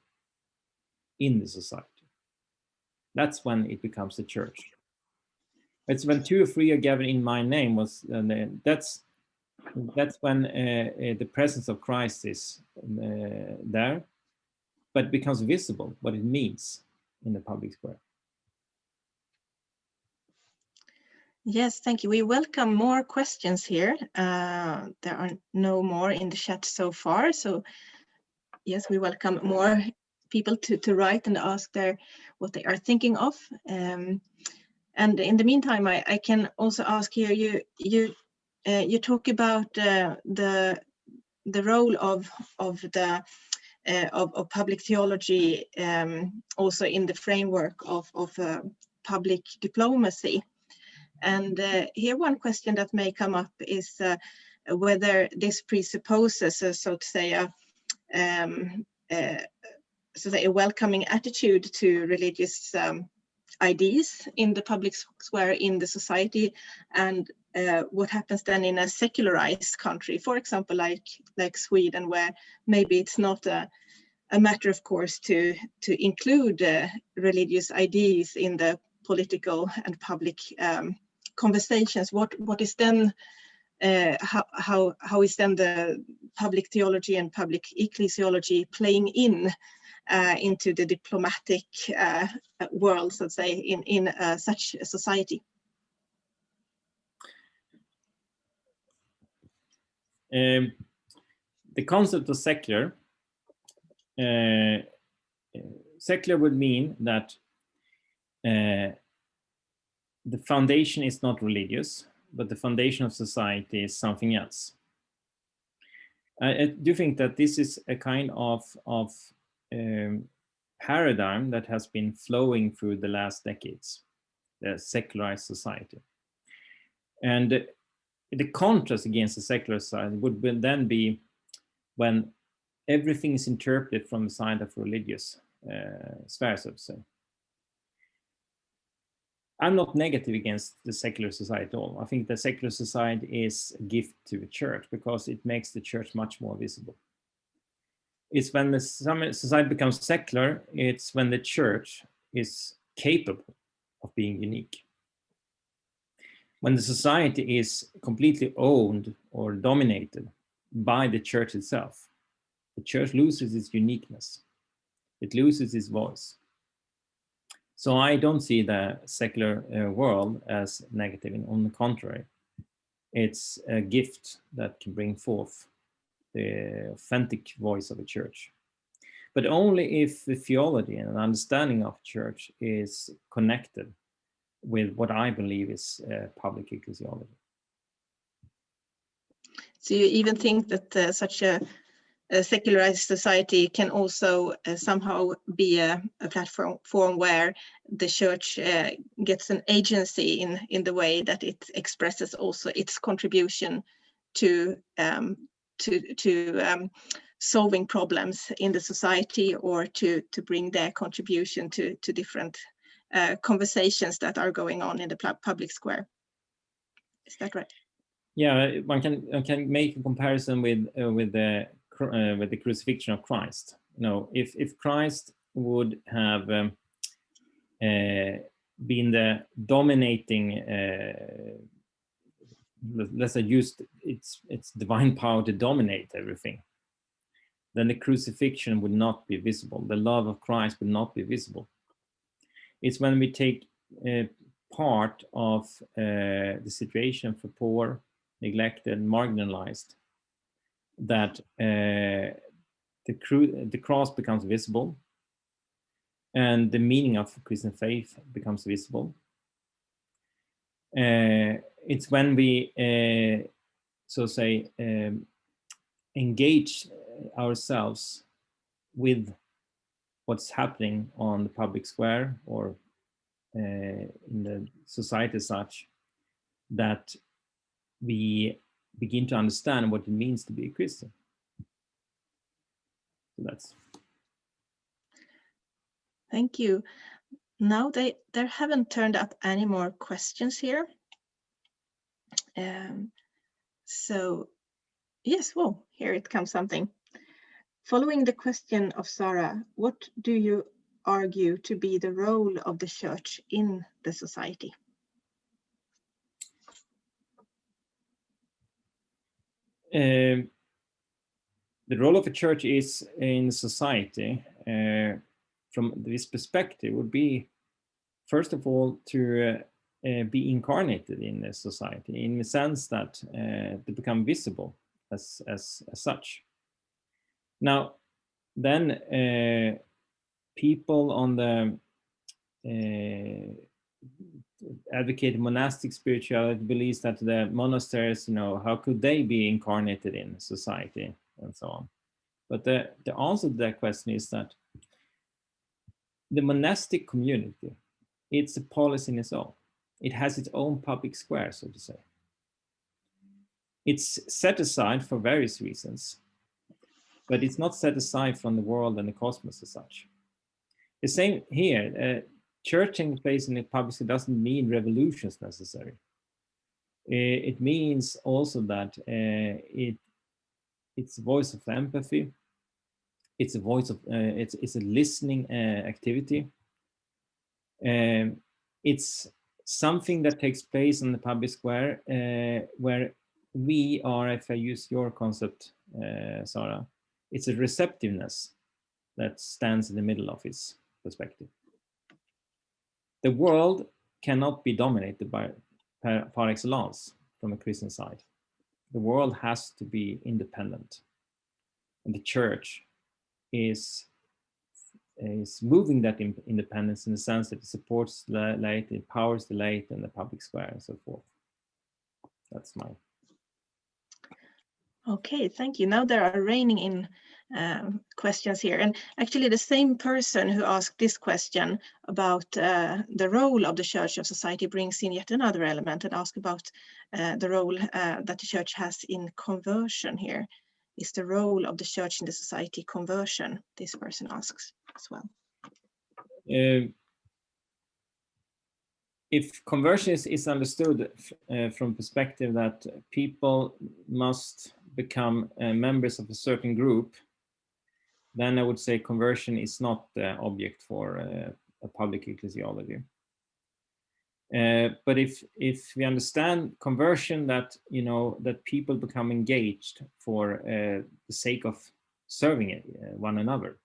Speaker 2: in the society. That's when it becomes the church. It's when 2 or 3 are gathered in my name. That's when the presence of Christ is there, but becomes visible what it means in the public square.
Speaker 1: Yes, thank you. We welcome more questions here. There are no more in the chat so far. So yes, we welcome more people to write and ask what they are thinking of. And in the meantime, I can also ask here, you talk about the role of public theology also in the framework of public diplomacy. And here one question that may come up is whether this presupposes, so to say, a welcoming attitude to religious ideas in the public square in the society, and what happens then in a secularized country, for example, like Sweden, where maybe it's not a matter of course to include religious ideas in the political and public conversations. What is then how is then the public theology and public ecclesiology playing into the diplomatic world, so to say, in such a society?
Speaker 2: The concept of secular would mean that the foundation is not religious, but the foundation of society is something else. I do think that this is a kind of paradigm that has been flowing through the last decades, the secularized society. And the contrast against the secular society would then be when everything is interpreted from the side of religious sphere, so to say. I'm not negative against the secular society at all. I think the secular society is a gift to the church because it makes the church much more visible. It's when the society becomes secular, it's when the church is capable of being unique. When the society is completely owned or dominated by the church itself, the church loses its uniqueness. It loses its voice. So I don't see the secular world as negative. On the contrary, it's a gift that can bring forth the authentic voice of a church. But only if the theology and understanding of church is connected with what I believe is public ecclesiology.
Speaker 1: So you even think that such a secularized society can also somehow be a platform where the church gets an agency in the way that it expresses also its contribution to solving problems in the society, or to bring their contribution to different conversations that are going on in the public square. Is that right?
Speaker 2: Yeah, one can make a comparison with the crucifixion of Christ. You know, if Christ would have been the dominating, let's say, used its divine power to dominate everything, then the crucifixion would not be visible. The love of Christ would not be visible. It's when we take part of the situation for poor, neglected, marginalized, that the cross becomes visible, and the meaning of Christian faith becomes visible. It's when we, so say, engage ourselves with what's happening on the public square or in the society as such, that we begin to understand what it means to be a Christian. So that's.
Speaker 1: Thank you. Now there haven't turned up any more questions here. So yes, well, here it comes something. Following the question of Sarah, what do you argue to be the role of the church in the society?
Speaker 2: The role of a church is in society, from this perspective, would be, first of all, to be incarnated in the society, in the sense that to become visible as such. Now, then people on the advocate monastic spirituality believes that the monasteries, how could they be incarnated in society and so on. But the answer to that question is that the monastic community, it's a policy in its own. It has its own public square, so to say. It's set aside for various reasons, but it's not set aside from the world and the cosmos as such. The same here, church taking place in the public square doesn't mean revolutions necessary. It means also that it's a voice of empathy. It's a voice of, it's a listening activity. It's something that takes place in the public square where we are, if I use your concept, Sarah, it's a receptiveness that stands in the middle of its perspective. The world cannot be dominated by par excellence from a Christian side. The world has to be independent. And the church is moving that independence in the sense that it supports the late, it empowers the late and the public square and so forth. That's my...
Speaker 1: Okay, thank you. Now there are raining in questions here, and actually the same person who asked this question about the role of the church of society brings in yet another element and asks about the role that the church has in conversion here. Is the role of the church in the society conversion? This person asks as well.
Speaker 2: If conversion is understood from perspective that people must become members of a certain group, then I would say conversion is not the object for a public ecclesiology. But if we understand conversion that, that people become engaged for the sake of serving one another,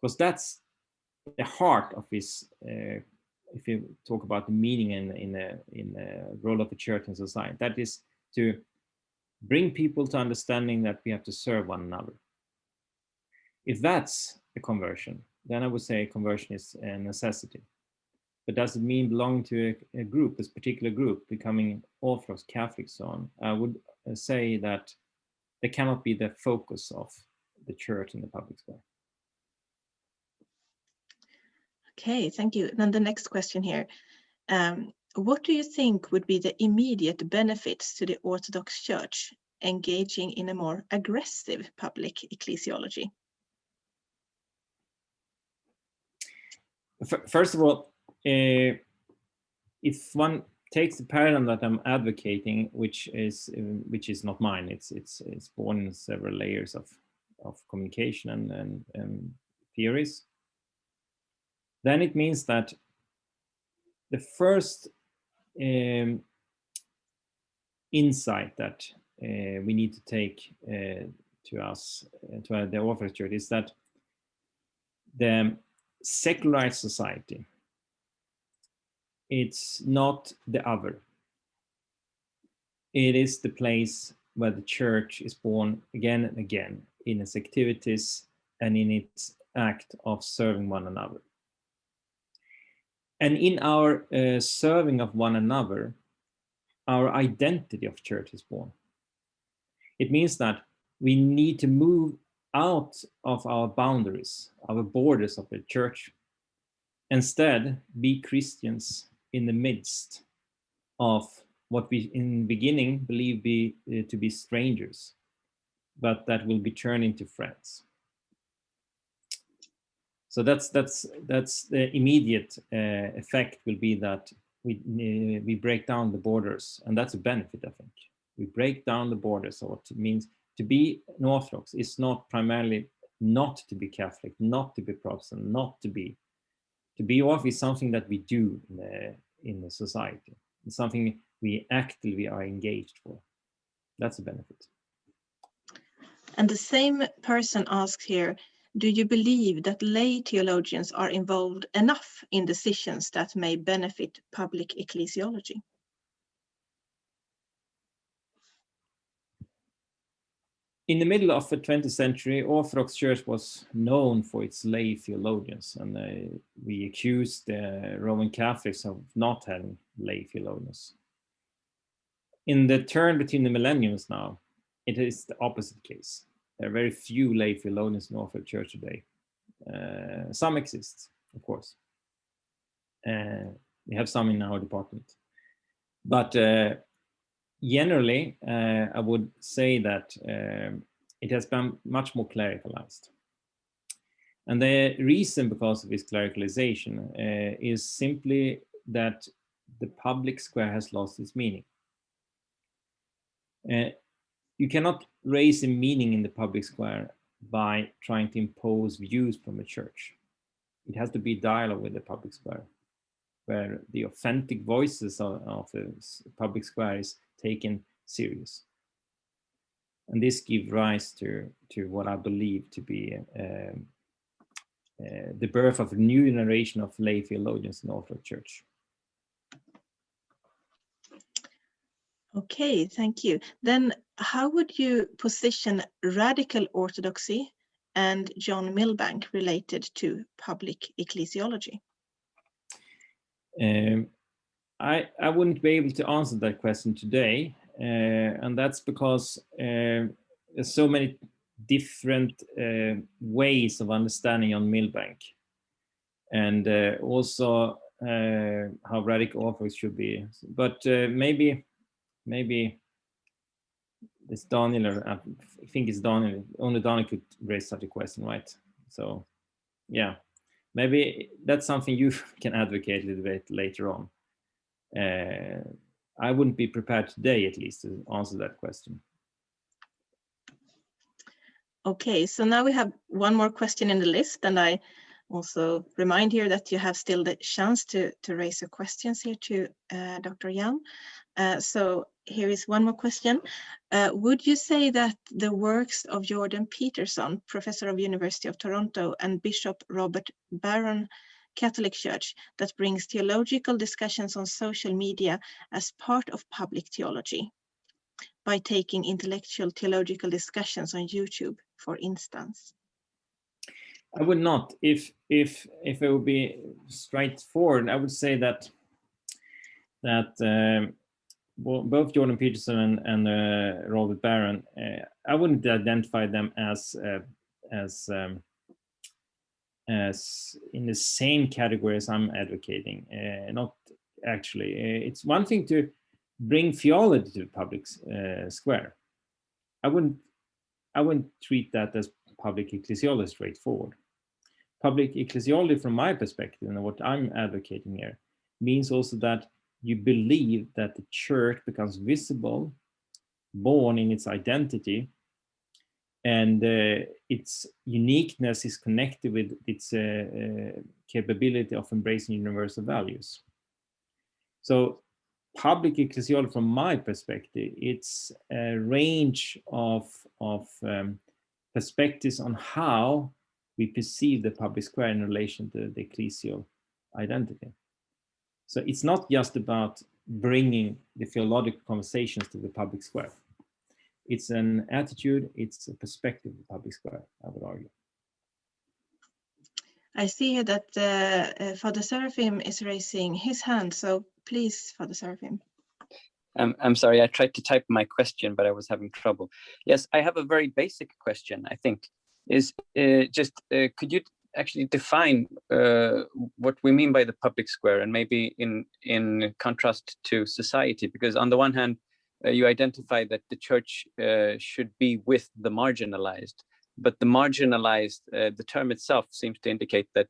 Speaker 2: because that's the heart of this, if you talk about the meaning in the role of the church in society, that is to bring people to understanding that we have to serve one another. If that's a conversion, then I would say conversion is a necessity. But does it mean belonging to a group, this particular group, becoming Orthodox, Catholic, so on? I would say that they cannot be the focus of the church in the public square.
Speaker 1: Okay, thank you. Then the next question here. What do you think would be the immediate benefits to the Orthodox Church engaging in a more aggressive public ecclesiology?
Speaker 2: First of all, if one takes the paradigm that I'm advocating, which is not mine, it's born in several layers of communication and theories, then it means that the first insight that we need to take to us, to the Orthodox Church, is that the secularized society, it's not the other. It is the place where the church is born again and again in its activities and in its act of serving one another. And in our serving of one another, our identity of church is born. It means that we need to move out of our boundaries, our borders of the church, instead be Christians in the midst of what we in the beginning believe to be strangers, but that will be turned into friends. So that's the immediate effect will be that we break down the borders, and that's a benefit, I think. We break down the borders. So what it means to be an Orthodox is not primarily not to be Catholic, not to be Protestant, not to be off is something that we do in the society. It's something we actively are engaged for. That's a benefit.
Speaker 1: And the same person asks here, do you believe that lay theologians are involved enough in decisions that may benefit public ecclesiology?
Speaker 2: In the middle of the 20th century, Orthodox Church was known for its lay theologians, and we accused the Roman Catholics of not having lay theologians. In the turn between the millenniums now, it is the opposite case. There are very few lay theologians in Orthodox Church today. Some exist, of course. We have some in our department. But generally, I would say that it has been much more clericalized. And the reason because of this clericalization is simply that the public square has lost its meaning. You cannot raise a meaning in the public square by trying to impose views from a church. It has to be dialogue with the public square, where the authentic voices of the public square is taken serious. And this gives rise to what I believe to be the birth of a new generation of lay theologians in the Orthodox Church.
Speaker 1: Okay, thank you. Then how would you position radical orthodoxy and John Milbank related to public ecclesiology?
Speaker 2: I wouldn't be able to answer that question today, and that's because there's so many different ways of understanding on Milbank, and also how radical Orthodox should be. But maybe it's Daniel, or I think it's Daniel. Only Daniel could raise such a question, right? So, yeah, maybe that's something you can advocate a little bit later on. I wouldn't be prepared today, at least, to answer that question.
Speaker 1: Okay, so now we have one more question in the list, and I also remind here that you have still the chance to raise your questions here to Dr. Hjälm. So here is one more question. Would you say that the works of Jordan Peterson, professor of University of Toronto, and Bishop Robert Barron, Catholic Church, that brings theological discussions on social media as part of public theology by taking intellectual theological discussions on YouTube, for instance?
Speaker 2: I would not. If it would be straightforward, I would say that both Jordan Peterson and Robert Barron, I wouldn't identify them as in the same category as I'm advocating. Not actually. It's one thing to bring theology to the public square. I wouldn't treat that as public ecclesiology straightforward. Public ecclesiology, from my perspective, and what I'm advocating here, means also that you believe that the church becomes visible, born in its identity, and its uniqueness is connected with its capability of embracing universal values. So public ecclesiology, from my perspective, it's a range of perspectives on how we perceive the public square in relation to the ecclesial identity. So it's not just about bringing the theological conversations to the public square. It's an attitude, it's a perspective of the public square, I would argue.
Speaker 1: I see here that Father Seraphim is raising his hand, so please, Father Seraphim.
Speaker 3: I'm sorry, I tried to type my question, but I was having trouble. Yes, I have a very basic question, I think, is could you actually define what we mean by the public square, and maybe in contrast to society? Because on the one hand, you identify that the church should be with the marginalized, but the marginalized, the term itself seems to indicate that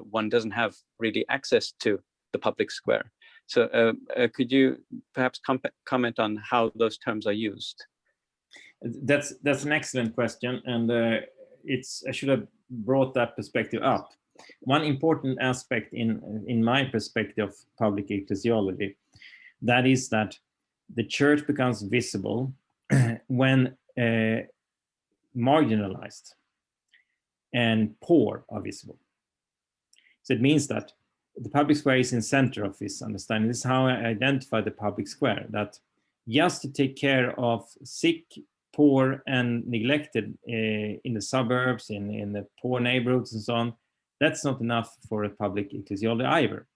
Speaker 3: one doesn't have really access to the public square. So could you perhaps comment on how those terms are used?
Speaker 2: That's an excellent question, and I should have brought that perspective up. One important aspect in my perspective of public ecclesiology, that is that the church becomes visible when marginalized and poor are visible. So it means that the public square is in center of this understanding. This is how I identify the public square, that just to take care of sick, poor, and neglected in the suburbs, in the poor neighborhoods and so on, that's not enough for a public ecclesiology either.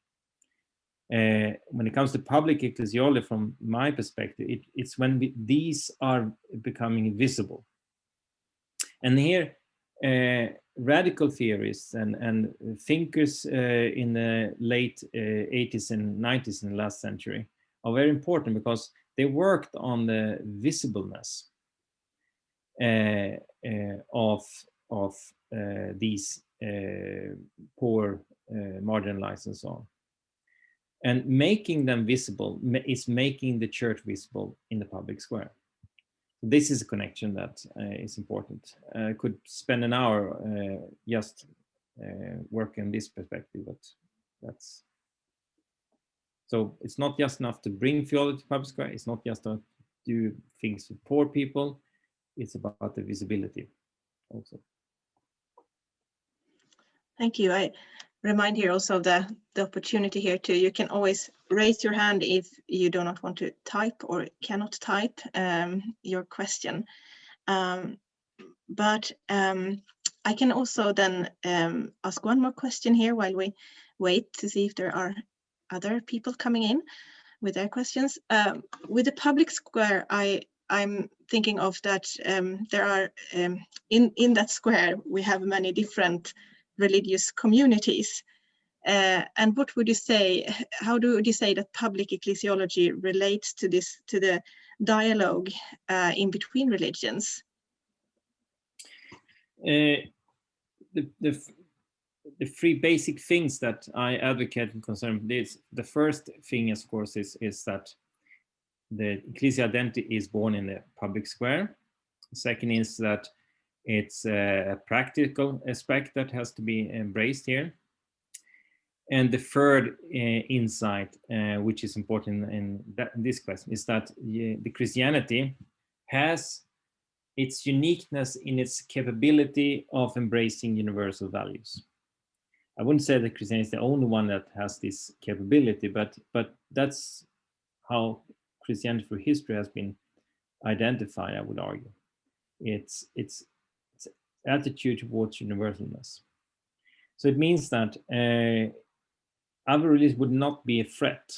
Speaker 2: When it comes to public ecclesiology, from my perspective, it's when these are becoming visible. And here, radical theorists and thinkers in the late 80s and 90s in the last century are very important, because they worked on the visibleness of these poor, marginalized, and so on. And making them visible is making the church visible in the public square. This is a connection that is important. I could spend an hour just working on this perspective, but that's... So it's not just enough to bring theology to public square. It's not just to do things for poor people. It's about the visibility also.
Speaker 1: Thank you. I remind here also of the opportunity here too. You can always raise your hand if you do not want to type or cannot type your question. But I can also then ask one more question here while we wait to see if there are other people coming in with their questions. With the public square, I'm thinking of that there are, in that square, we have many different religious communities. And what would you say, how would you say that public ecclesiology relates to this, to the dialogue in between religions?
Speaker 2: The three basic things that I advocate and concern with this, the first thing, of course, is that the ecclesial identity is born in the public square. The second is that it's a practical aspect that has to be embraced here. And the third insight, which is important in this question, is that the Christianity has its uniqueness in its capability of embracing universal values. I wouldn't say that Christianity is the only one that has this capability, but that's how Christianity through history has been identified, I would argue. It's attitude towards universalness. So it means that other religions would not be a threat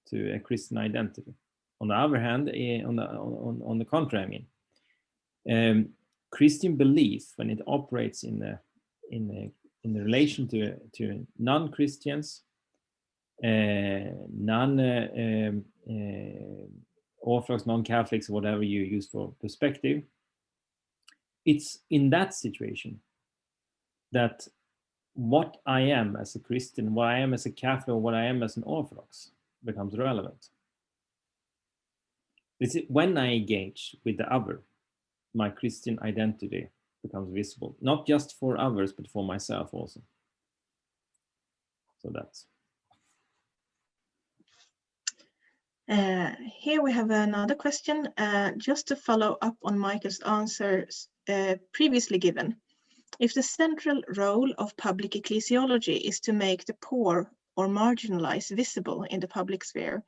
Speaker 2: to a Christian identity. On the other hand, on the contrary, Christian belief, when it operates in the relation to non-Christians, non-Orthodox, non-Catholics, whatever you use for perspective, it's in that situation that what I am as a Christian, what I am as a Catholic, or what I am as an Orthodox becomes relevant. This is when I engage with the other, my Christian identity becomes visible, not just for others, but for myself also. So that's...
Speaker 1: Here we have another question, just to follow up on Michael's answers previously given. If the central role of public ecclesiology is to make the poor or marginalized visible in the public sphere,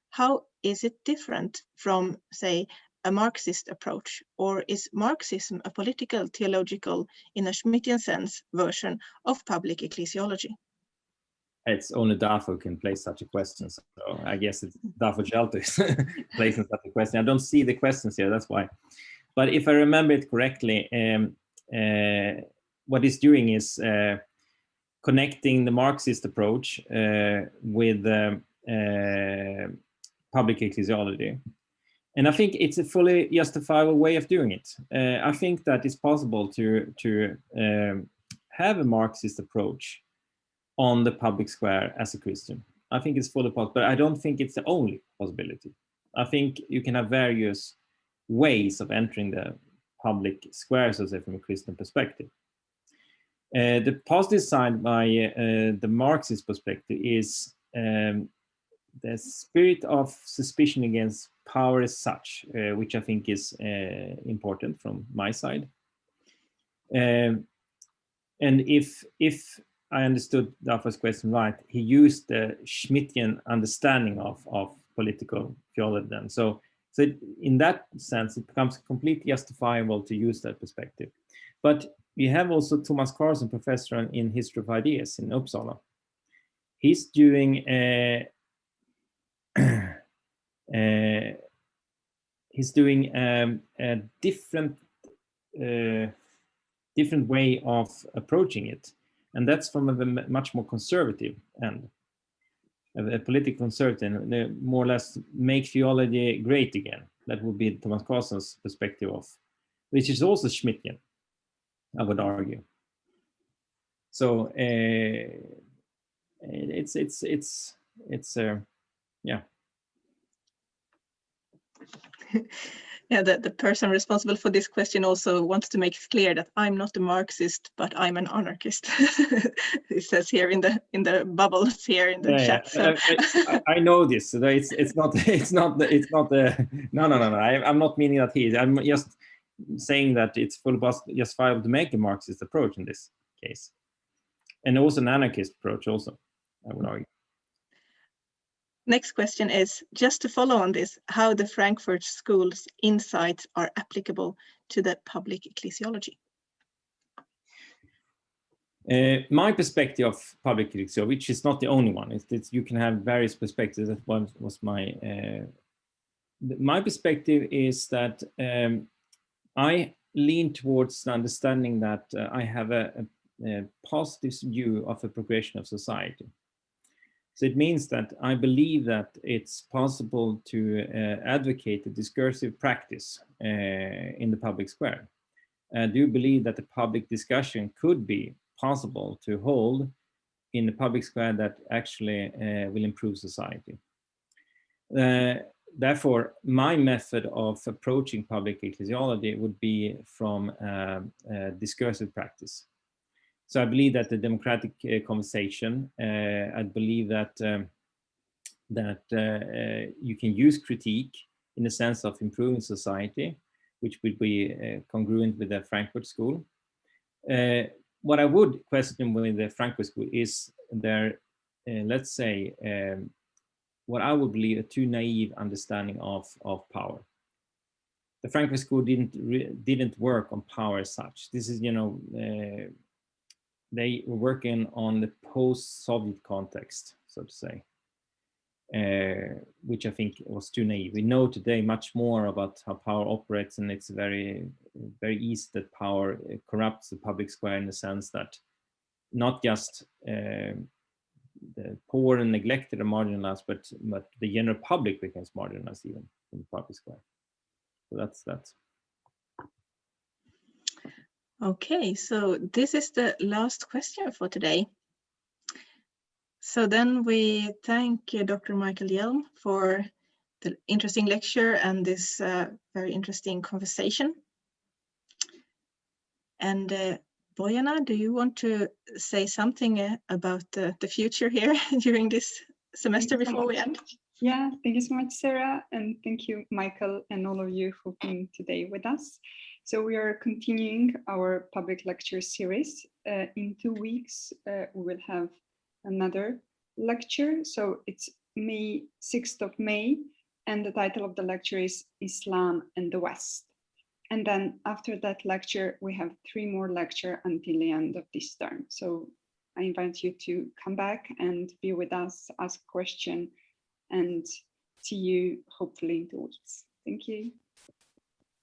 Speaker 1: how is it different from, say, a Marxist approach? Or is Marxism a political, theological, in a Schmittian sense, version of public ecclesiology?
Speaker 2: It's only Daf who can place such a question, so I guess it's Dr Hjälm is placing such a question. I don't see the questions here, that's why. But if I remember it correctly, what it's doing is connecting the Marxist approach with public ecclesiology. And I think it's a fully justifiable way of doing it. I think that it's possible to have a Marxist approach on the public square as a Christian. I think it's fully possible, but I don't think it's the only possibility. I think you can have various ways of entering the public square, so to say, from a Christian perspective. The positive side by the Marxist perspective is the spirit of suspicion against power as such, which I think is important from my side. And if I understood Dafa's question right, he used the Schmittian understanding of political theology then. So in that sense, it becomes completely justifiable to use that perspective. But we have also Thomas Carlson, professor in History of Ideas in Uppsala. He's doing a different way of approaching it, and that's from a much more conservative end, a political conservative, more or less make theology great again. That would be Thomas Carlson's perspective of, which is also Schmittian, I would argue. So it's yeah.
Speaker 1: Yeah, the person responsible for this question also wants to make it clear that I'm not a Marxist, but I'm an anarchist. It says here in the bubbles here in the chat. So.
Speaker 2: I know this. So it's not no. I'm not meaning that he is. I'm just saying that it's fully justifiable to make a Marxist approach in this case, and also an anarchist approach also, I would argue.
Speaker 1: Next question is, just to follow on this, how the Frankfurt School's insights are applicable to the public ecclesiology.
Speaker 2: My perspective of public ecclesiology, which is not the only one, you can have various perspectives. That was my perspective is that I lean towards the understanding that I have a positive view of a progression of society. So it means that I believe that it's possible to advocate a discursive practice in the public square. I do believe that the public discussion could be possible to hold in the public square that actually will improve society. Therefore, my method of approaching public ecclesiology would be from discursive practice. So I believe that the democratic conversation, I believe that you can use critique in the sense of improving society, which would be congruent with the Frankfurt School. What I would question with the Frankfurt School is their, let's say, what I would believe a too naive understanding of power. The Frankfurt School didn't work on power as such. This is, they were working on the post-Soviet context, so to say, which I think was too naive. We know today much more about how power operates, and it's very, very easy that power corrupts the public square in the sense that not just the poor and neglected are marginalized, but the general public becomes marginalized even in the public square. So that's that.
Speaker 1: Okay, so this is the last question for today. So then we thank Dr. Michael Hjälm for the interesting lecture and this very interesting conversation. And Bojana, do you want to say something about the future here during this semester before we end?
Speaker 4: Yeah, thank you so much, Sarah, and thank you, Michael, and all of you for being today with us. So we are continuing our public lecture series. In 2 weeks, we will have another lecture. So it's May 6th of May, and the title of the lecture is Islam and the West. And then after that lecture, we have 3 more lectures until the end of this term. So I invite you to come back and be with us, ask questions, and see you hopefully in 2 weeks. Thank you.